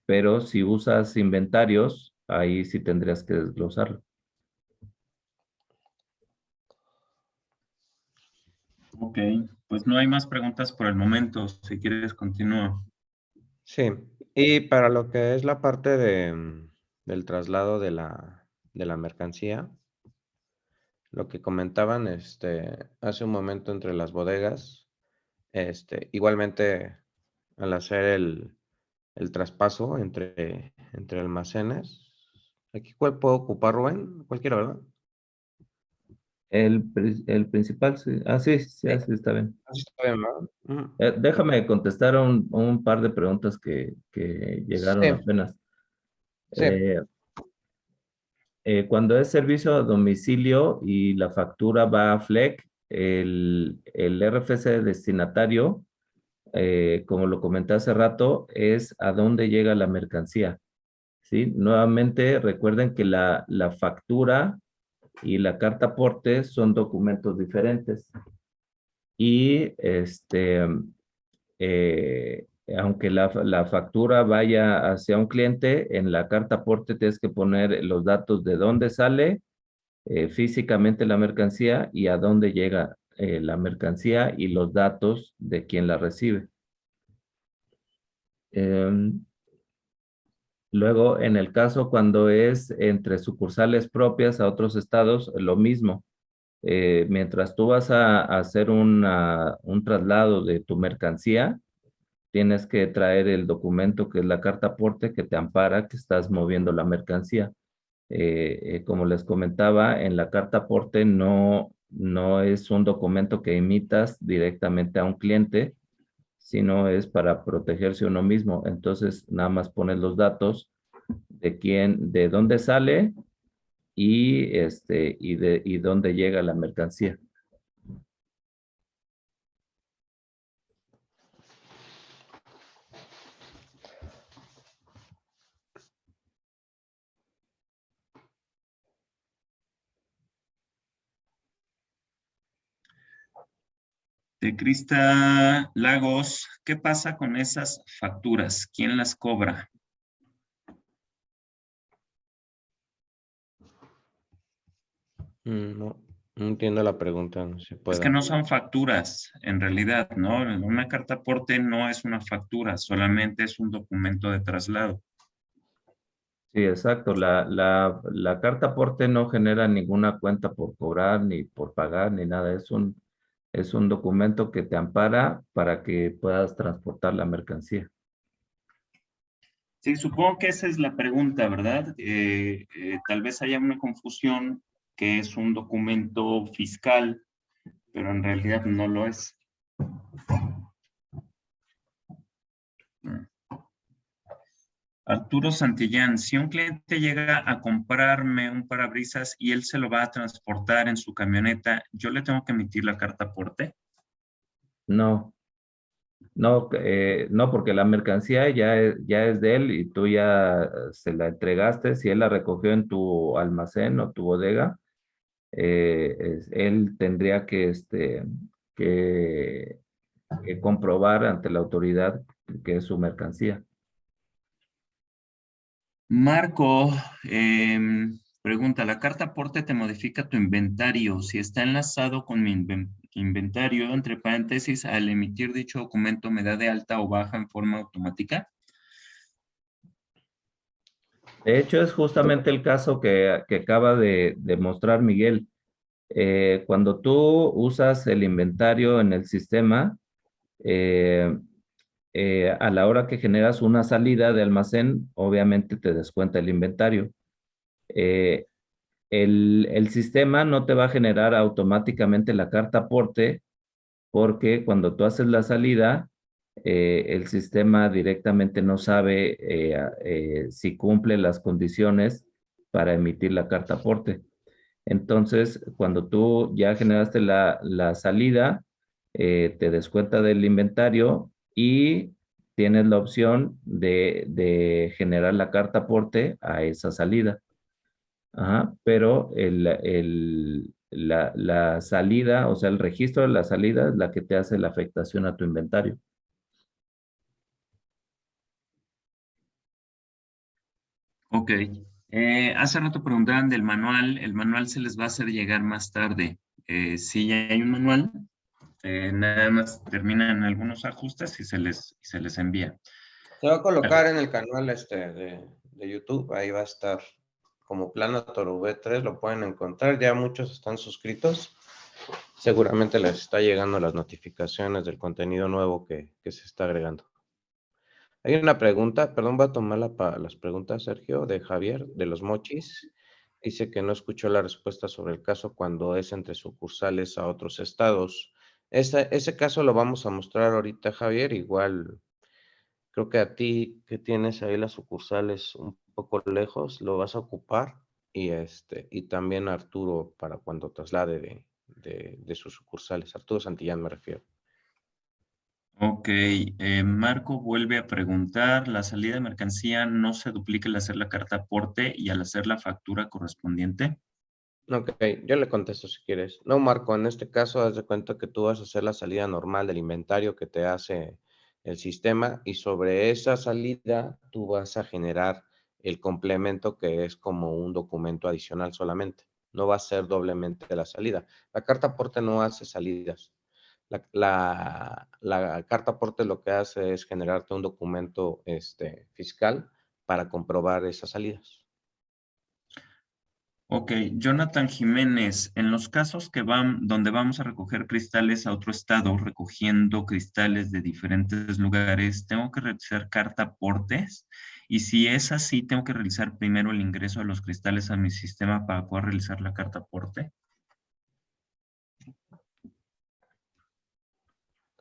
Pero si usas inventarios, ahí sí tendrías que desglosarlo. Ok, pues no hay más preguntas por el momento. Si quieres, continúa. Sí, y para lo que es la parte del traslado de la mercancía, lo que comentaban hace un momento entre las bodegas, igualmente al hacer el traspaso entre almacenes, ¿aquí cuál puedo ocupar, Rubén? Cualquiera, ¿verdad? El principal, sí. Ah, sí, sí, Sí, así está bien. así está bien, ¿verdad? Ujú. Déjame contestar un par de preguntas que llegaron Sí, apenas. sí, Eh, Cuando es servicio a domicilio y la factura va a FLEC, el RFC destinatario, como lo comenté hace rato, es a dónde llega la mercancía. ¿Sí? Nuevamente, recuerden que la factura y la carta aporte son documentos diferentes. Y aunque la factura vaya hacia un cliente, en la carta aporte tienes que poner los datos de dónde sale físicamente la mercancía y a dónde llega la mercancía y los datos de quien la recibe. Luego, en el caso cuando es entre sucursales propias a otros estados, lo mismo. Mientras tú vas a hacer un traslado de tu mercancía, tienes que traer el documento que es la carta aporte que te ampara que estás moviendo la mercancía. Como les comentaba, en la carta aporte no es un documento que emitas directamente a un cliente, sino es para protegerse uno mismo. Entonces, nada más pones los datos de quién, de dónde sale y dónde llega la mercancía. De Crista Lagos, ¿qué pasa con esas facturas? ¿Quién las cobra? No, no entiendo la pregunta, no se Es puede. que no son facturas, en realidad, ¿no? Una carta aporte no es una factura, solamente es un documento de traslado. Sí, exacto. La carta aporte no genera ninguna cuenta por cobrar, ni por pagar, ni nada. Es un documento que te ampara para que puedas transportar la mercancía. Sí, supongo que esa es la pregunta, ¿verdad? Tal vez haya una confusión que es un documento fiscal, pero en realidad no lo es. Arturo Santillán, si un cliente llega a comprarme un parabrisas y él se lo va a transportar en su camioneta, ¿yo le tengo que emitir la carta aporte? No, no, porque la mercancía ya es de él y tú ya se la entregaste. Si él la recogió en tu almacén o tu bodega, él tendría que, que comprobar ante la autoridad que es su mercancía. Marco, pregunta, ¿la carta aporte te modifica tu inventario? Si está enlazado con mi inventario, entre paréntesis, al emitir dicho documento, ¿me da de alta o baja en forma automática? De hecho, es justamente el caso que acaba de mostrar Miguel. Cuando tú usas el inventario en el sistema, eh, a la hora que generas una salida de almacén, obviamente te descuenta el inventario. Eh, el sistema no te va a generar automáticamente la carta aporte porque cuando tú haces la salida, el sistema directamente no sabe si cumple las condiciones para emitir la carta aporte. Entonces, cuando tú ya generaste la salida, te descuenta del inventario y tienes la opción de generar la carta aporte a esa salida. Ajá, pero la salida, o sea, el registro de la salida es la que te hace la afectación a tu inventario. Ok. Hace rato preguntaban del manual. El manual se les va a hacer llegar más tarde. Sí, ya hay un manual. Nada más terminan algunos ajustes y se les envía. Se va a colocar en el canal de YouTube, ahí va a estar como Planator V3, lo pueden encontrar, ya muchos están suscritos, seguramente les está llegando las notificaciones del contenido nuevo que se está agregando. Hay una pregunta, perdón, voy a tomar las preguntas, Sergio, de Javier, de los Mochis. Dice que no escuchó la respuesta sobre el caso cuando es entre sucursales a otros estados. Ese caso lo vamos a mostrar ahorita, Javier, igual. Creo que a ti que tienes ahí las sucursales un poco lejos, lo vas a ocupar y también a Arturo para cuando traslade de sus sucursales. Arturo Santillán me refiero. Ok, Marco vuelve a preguntar, ¿la salida de mercancía no se duplica al hacer la carta aporte y al hacer la factura correspondiente? Ok, yo le contesto si quieres. No, Marco, en este caso haz de cuenta que tú vas a hacer la salida normal del inventario que te hace el sistema y sobre esa salida tú vas a generar el complemento que es como un documento adicional solamente. No va a ser doblemente la salida. La carta aporte no hace salidas. La carta aporte lo que hace es generarte un documento fiscal para comprobar esas salidas. Ok, Jonathan Jiménez, en los casos donde vamos a recoger cristales a otro estado, recogiendo cristales de diferentes lugares, ¿tengo que realizar carta aportes? Y si es así, ¿tengo que realizar primero el ingreso de los cristales a mi sistema para poder realizar la carta aporte?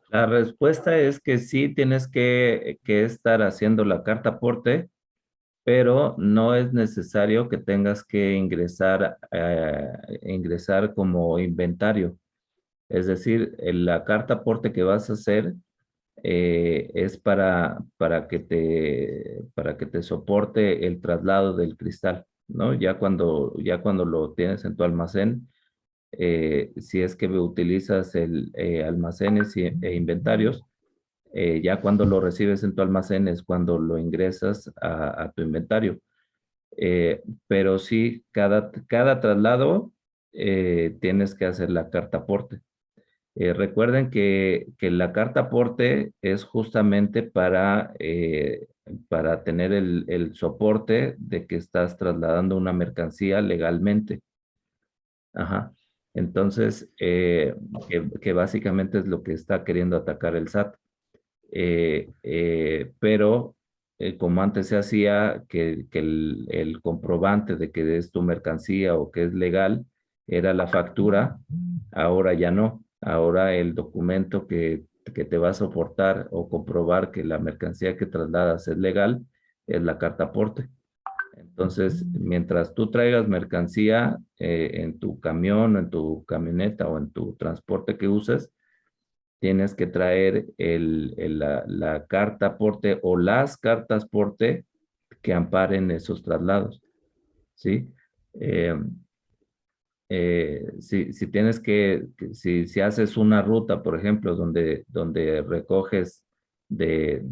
La respuesta es que sí tienes que estar haciendo la carta aporte, pero no es necesario que tengas que ingresar como inventario. Es decir, la carta aporte que vas a hacer es para que te soporte el traslado del cristal, ¿no? Ya cuando lo tienes en tu almacén, si es que utilizas almacenes e inventarios, ya cuando lo recibes en tu almacén es cuando lo ingresas a tu inventario. Pero sí, cada traslado tienes que hacer la carta aporte. Recuerden que la carta aporte es justamente para tener el soporte de que estás trasladando una mercancía legalmente. Ajá. Entonces, que básicamente es lo que está queriendo atacar el SAT. Pero como antes se hacía, que el comprobante de que es tu mercancía o que es legal era la factura, ahora ya no. Ahora el documento que te va a soportar o comprobar que la mercancía que trasladas es legal es la carta aporte. Entonces, mientras tú traigas mercancía en tu camión, en tu camioneta o en tu transporte que uses, tienes que traer la carta aporte o las cartas aporte que amparen esos traslados, ¿sí? Si tienes si haces una ruta, por ejemplo, donde recoges de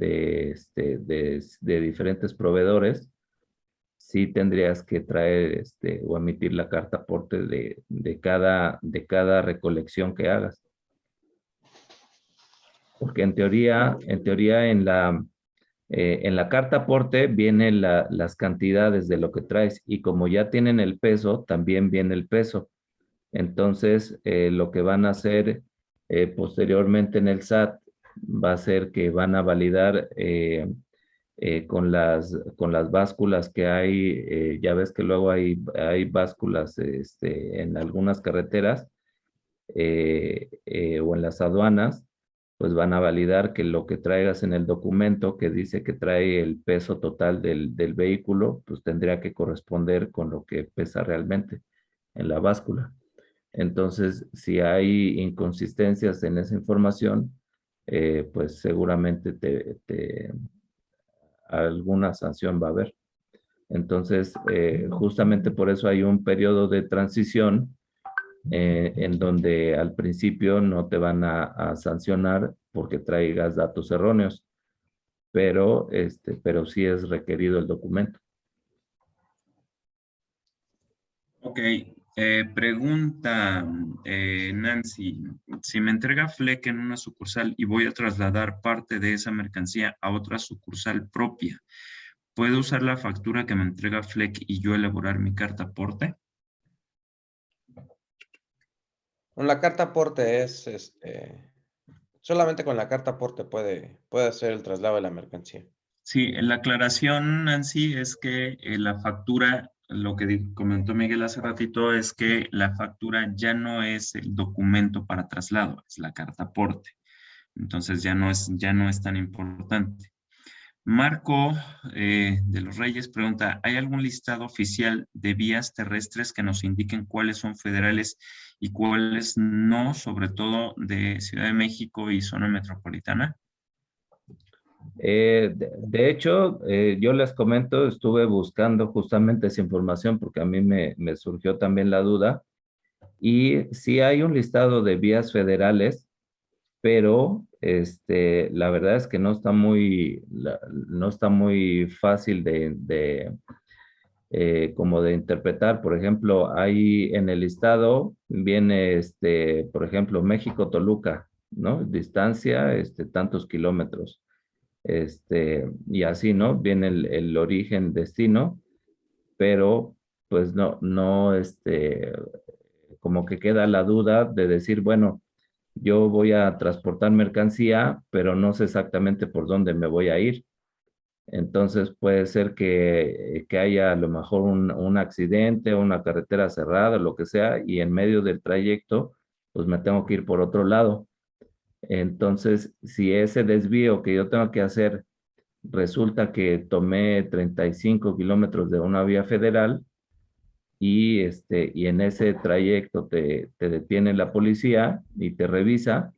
diferentes proveedores, sí tendrías que traer o emitir la carta aporte de cada recolección que hagas. Porque en teoría en la carta aporte vienen las cantidades de lo que traes y como ya tienen el peso, también viene el peso. Entonces, lo que van a hacer posteriormente en el SAT va a ser que van a validar con las básculas que hay, ya ves que luego hay básculas en algunas carreteras o en las aduanas, pues van a validar que lo que traigas en el documento que dice que trae el peso total del vehículo, pues tendría que corresponder con lo que pesa realmente en la báscula. Entonces, si hay inconsistencias en esa información, pues seguramente alguna sanción va a haber. Entonces, justamente por eso hay un periodo de transición en donde al principio no te van a sancionar porque traigas datos erróneos, pero sí es requerido el documento. Ok, pregunta Nancy, si me entrega Fleck en una sucursal y voy a trasladar parte de esa mercancía a otra sucursal propia, ¿puedo usar la factura que me entrega Fleck y yo elaborar mi carta aporte? Con la carta aporte solamente con la carta aporte puede hacer el traslado de la mercancía. Sí, la aclaración, Nancy, es que la factura, lo que comentó Miguel hace ratito, es que la factura ya no es el documento para traslado, es la carta aporte. Entonces ya no es tan importante. Marco de los Reyes pregunta, ¿hay algún listado oficial de vías terrestres que nos indiquen cuáles son federales y cuáles no, sobre todo de Ciudad de México y zona metropolitana? De hecho, yo les comento, estuve buscando justamente esa información porque a mí me surgió también la duda. Y sí hay un listado de vías federales, pero la verdad es que no está muy fácil como de interpretar. Por ejemplo, ahí en el listado viene, por ejemplo, México-Toluca, ¿no? Distancia, tantos kilómetros. Y así, ¿no? Viene el origen, destino, pero pues no, como que queda la duda de decir, bueno, yo voy a transportar mercancía, pero no sé exactamente por dónde me voy a ir. Entonces puede ser que haya a lo mejor un accidente, una carretera cerrada, lo que sea, y en medio del trayecto, pues me tengo que ir por otro lado. Entonces, si ese desvío que yo tengo que hacer resulta que tomé 35 kilómetros de una vía federal y en ese trayecto te detiene la policía y te revisa,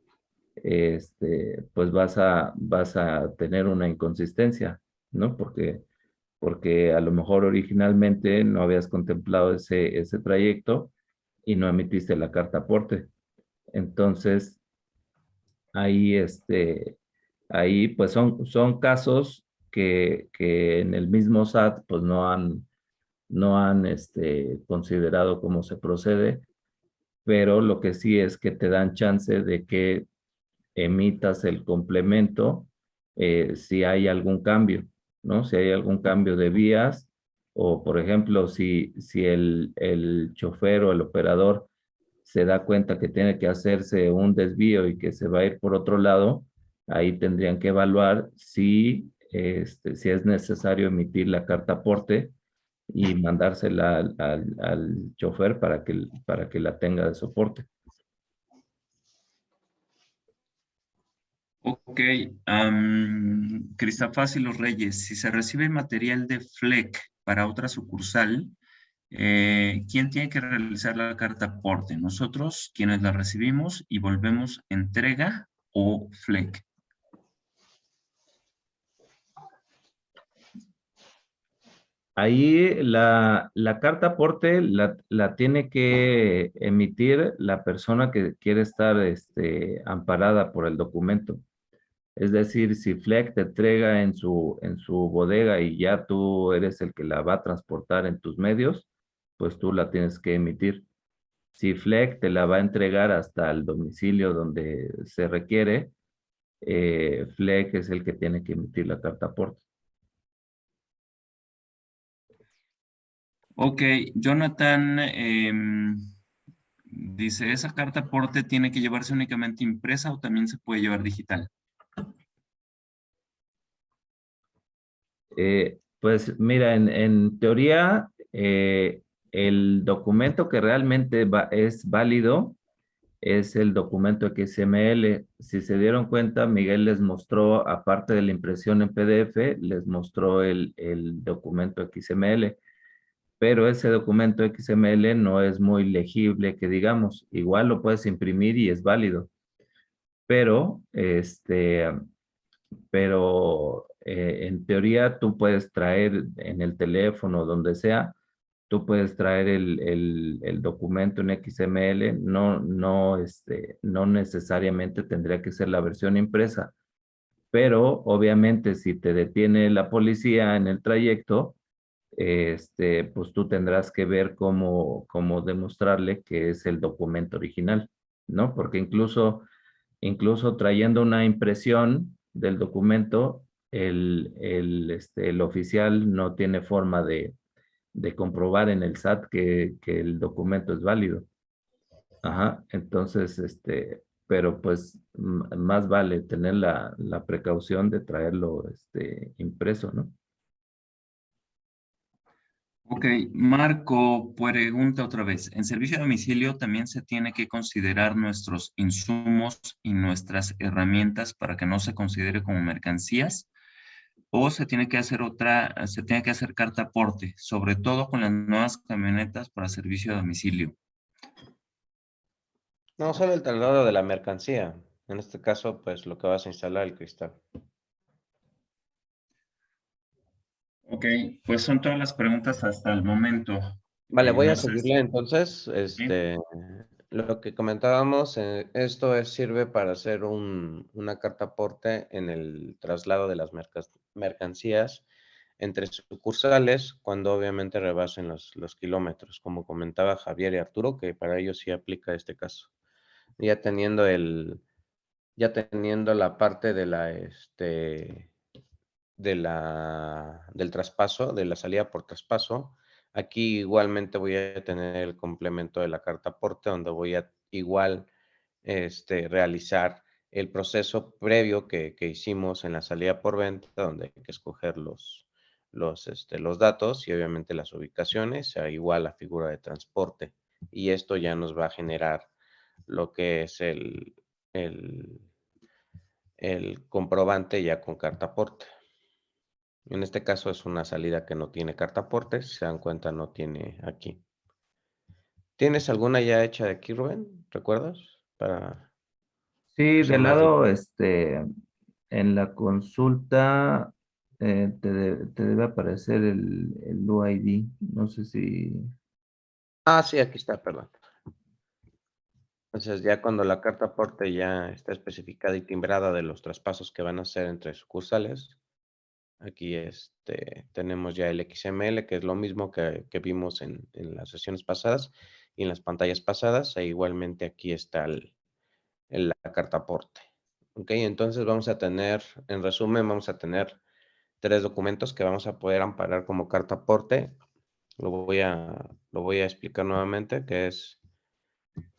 pues vas a tener una inconsistencia, ¿no? Porque a lo mejor originalmente no habías contemplado ese trayecto y no emitiste la carta aporte. Entonces, ahí, ahí pues son casos que en el mismo SAT pues no han considerado cómo se procede, pero lo que sí es que te dan chance de que emitas el complemento si hay algún cambio, ¿no? Si hay algún cambio de vías o, por ejemplo, si el chofer o el operador se da cuenta que tiene que hacerse un desvío y que se va a ir por otro lado, ahí tendrían que evaluar si es necesario emitir la carta aporte y mandársela al chofer para que la tenga de soporte. Ok, Cristafaz y Los Reyes, si se recibe material de FLEC para otra sucursal, ¿quién tiene que realizar la carta aporte? ¿Nosotros, quienes la recibimos y volvemos entrega o FLEC? Ahí la carta aporte la tiene que emitir la persona que quiere estar amparada por el documento. Es decir, si FLEC te entrega en su bodega y ya tú eres el que la va a transportar en tus medios, pues tú la tienes que emitir. Si FLEC te la va a entregar hasta el domicilio donde se requiere, FLEC es el que tiene que emitir la carta aporte. Ok, Jonathan dice, ¿esa carta aporte tiene que llevarse únicamente impresa o también se puede llevar digital? Pues mira, en teoría, el documento que realmente es válido es el documento XML. Si se dieron cuenta, Miguel les mostró, aparte de la impresión en PDF, les mostró el documento XML. Pero ese documento XML no es muy legible, que digamos, igual lo puedes imprimir y es válido. Pero, en teoría tú puedes traer en el teléfono, donde sea, tú puedes traer el documento en XML, no necesariamente tendría que ser la versión impresa, pero obviamente si te detiene la policía en el trayecto, pues tú tendrás que ver cómo demostrarle que es el documento original, ¿no? Porque incluso trayendo una impresión del documento, el oficial no tiene forma de comprobar en el SAT que el documento es válido. Ajá, entonces, pero pues más vale tener la precaución de traerlo impreso, ¿no? Ok, Marco pregunta otra vez. ¿En servicio a domicilio también se tiene que considerar nuestros insumos y nuestras herramientas para que no se considere como mercancías? ¿O se tiene que hacer se tiene que hacer carta aporte, sobre todo con las nuevas camionetas para servicio a domicilio? No, solo el traslado de la mercancía. En este caso, pues lo que vas a instalar, el cristal. Ok, pues son todas las preguntas hasta el momento. Vale, voy No a sé seguirle entonces. ¿sí? Lo que comentábamos, esto sirve para hacer una carta aporte en el traslado de las mercancías entre sucursales, cuando obviamente rebasen los kilómetros, como comentaba Javier y Arturo, que para ellos sí aplica este caso. Ya teniendo la parte de del traspaso, de la salida por traspaso. Aquí igualmente voy a tener el complemento de la carta aporte, donde voy a igual realizar el proceso previo que hicimos en la salida por venta, donde hay que escoger los datos y obviamente las ubicaciones, igual la figura de transporte. Y esto ya nos va a generar lo que es el comprobante ya con carta aporte. En este caso es una salida que no tiene carta aporte, si se dan cuenta no tiene aquí. ¿Tienes alguna ya hecha de aquí, Rubén? ¿Recuerdas? Para Sí, usar del más de... lado, en la consulta, te debe aparecer el UID. No sé si... Ah, sí, aquí está, perdón. Entonces, ya cuando la carta aporte ya está especificada y timbrada de los traspasos que van a hacer entre sucursales, aquí tenemos ya el XML, que es lo mismo que vimos en las sesiones pasadas y en las pantallas pasadas, e igualmente aquí está la carta aporte. Ok, entonces vamos a tener, en resumen, vamos a tener 3 documentos que vamos a poder amparar como carta aporte. Lo voy a explicar nuevamente, que es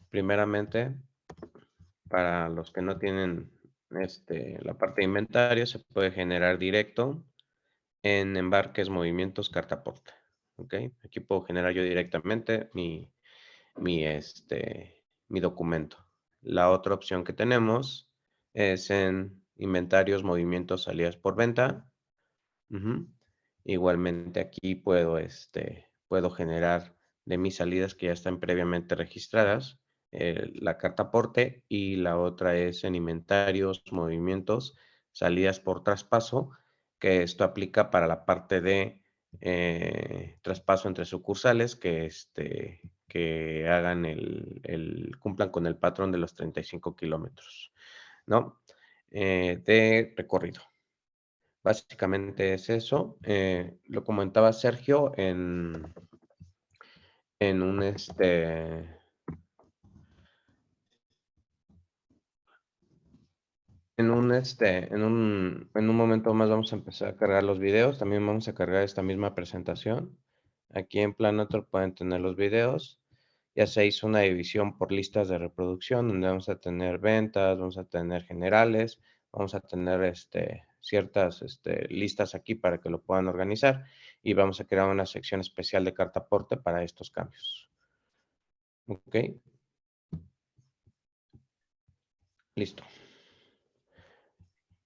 primeramente, para los que no tienen la parte de inventario, se puede generar directo en embarques, movimientos, carta aporte. ¿Ok? Aquí puedo generar yo directamente mi documento. La otra opción que tenemos es en inventarios, movimientos, salidas por venta. Igualmente aquí puedo generar de mis salidas que ya están previamente registradas, la carta aporte, y la otra es en inventarios, movimientos, salidas por traspaso, que esto aplica para la parte de traspaso entre sucursales que hagan cumplan con el patrón de los 35 kilómetros, ¿no? De recorrido. Básicamente es eso. Lo comentaba Sergio en un en un momento más vamos a empezar a cargar los videos. También vamos a cargar esta misma presentación. Aquí en Planator pueden tener los videos. Ya se hizo una división por listas de reproducción, donde vamos a tener ventas, vamos a tener generales, vamos a tener ciertas listas aquí para que lo puedan organizar, y vamos a crear una sección especial de carta aporte para estos cambios. Ok. Listo.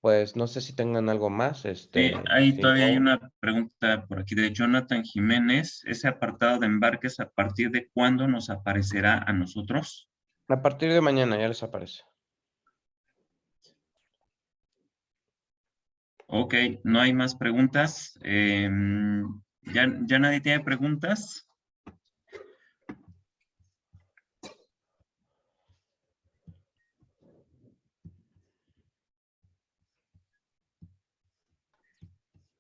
Pues no sé si tengan algo más. Sí, ahí Si todavía hay no, una pregunta por aquí de Jonathan Jiménez. ¿Ese apartado de embarques a partir de cuándo nos aparecerá a nosotros? a partir de mañana ya les aparece. Ok, no hay más preguntas. ¿Ya nadie tiene preguntas?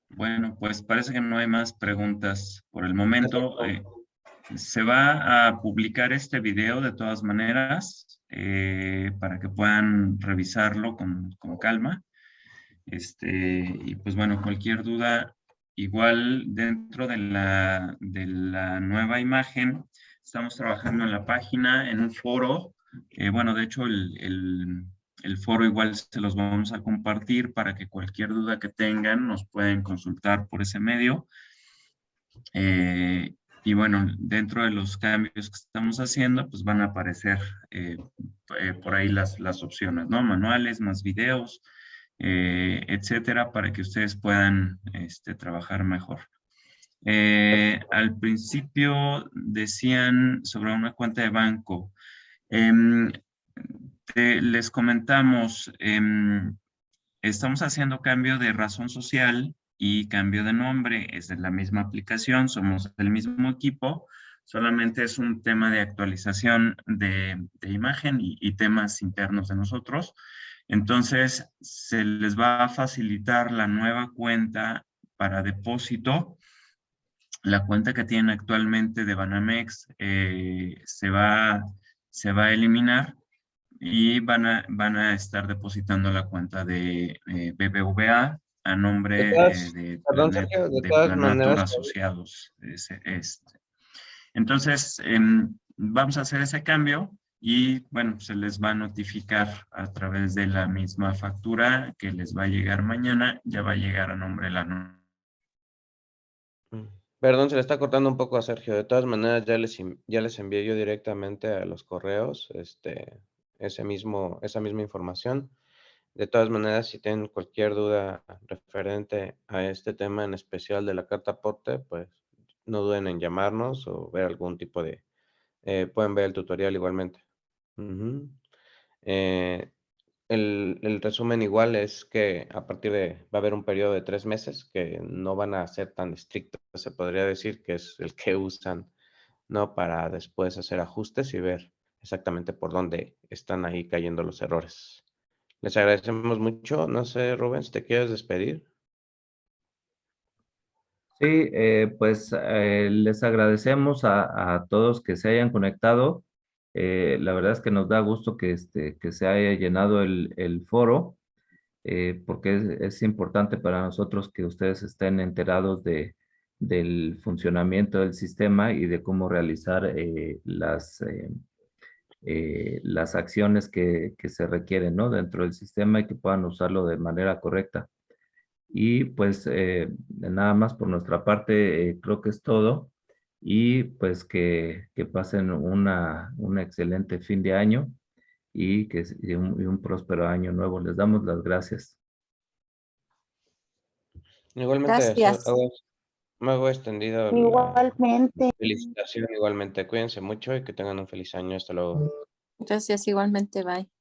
Bueno, pues parece que no hay más preguntas por el momento. Se va a publicar este video de todas maneras para que puedan revisarlo con calma. Y pues bueno, cualquier duda, igual dentro de la nueva imagen, estamos trabajando en la página, en un foro. Bueno, de hecho, el foro igual se los vamos a compartir para que cualquier duda que tengan nos pueden consultar por ese medio. Y bueno, dentro de los cambios que estamos haciendo, pues van a aparecer por ahí las opciones, ¿no? Manuales, más videos, etcétera, para que ustedes puedan trabajar mejor. Al principio decían sobre una cuenta de banco. Les comentamos, estamos haciendo cambio de razón social y cambio de nombre. Es de la misma aplicación, somos el mismo equipo, solamente es un tema de actualización de imagen y temas internos de nosotros. Entonces, se les va a facilitar la nueva cuenta para depósito. La cuenta que tienen actualmente de Banamex se va a eliminar y van a estar depositando la cuenta de BBVA a nombre Perdón, Sergio, de de todas Planator maneras, Asociados. Entonces, vamos a hacer ese cambio y, bueno, se les va a notificar a través de la misma factura que les va a llegar mañana, ya va a llegar a nombre de la... perdón, se le está cortando un poco a Sergio. De todas maneras, ya les envié yo directamente a los correos esa misma información. De todas maneras, si tienen cualquier duda referente a este tema en especial de la carta aporte, pues no duden en llamarnos o ver algún tipo de... pueden ver el tutorial igualmente. El resumen igual es que a partir va a haber un periodo de 3 meses que no van a ser tan estrictos, se podría decir, que es el que usan, ¿no? Para después hacer ajustes y ver exactamente por dónde están ahí cayendo los errores. Les agradecemos mucho. No sé, Rubén, si te quieres despedir. Sí, pues les agradecemos a todos que se hayan conectado. La verdad es que nos da gusto que se haya llenado el foro, porque es importante para nosotros que ustedes estén enterados del funcionamiento del sistema y de cómo realizar las acciones que se requieren, ¿no? Dentro del sistema y que puedan usarlo de manera correcta. Y pues nada más por nuestra parte, creo que es todo. Y pues que pasen un excelente fin de año y un próspero año nuevo. Les damos las gracias. Igualmente, Gracias. me hago extendido la Igualmente. felicitación. Igualmente, cuídense mucho y que tengan un feliz año. Hasta luego. Gracias, igualmente. Bye.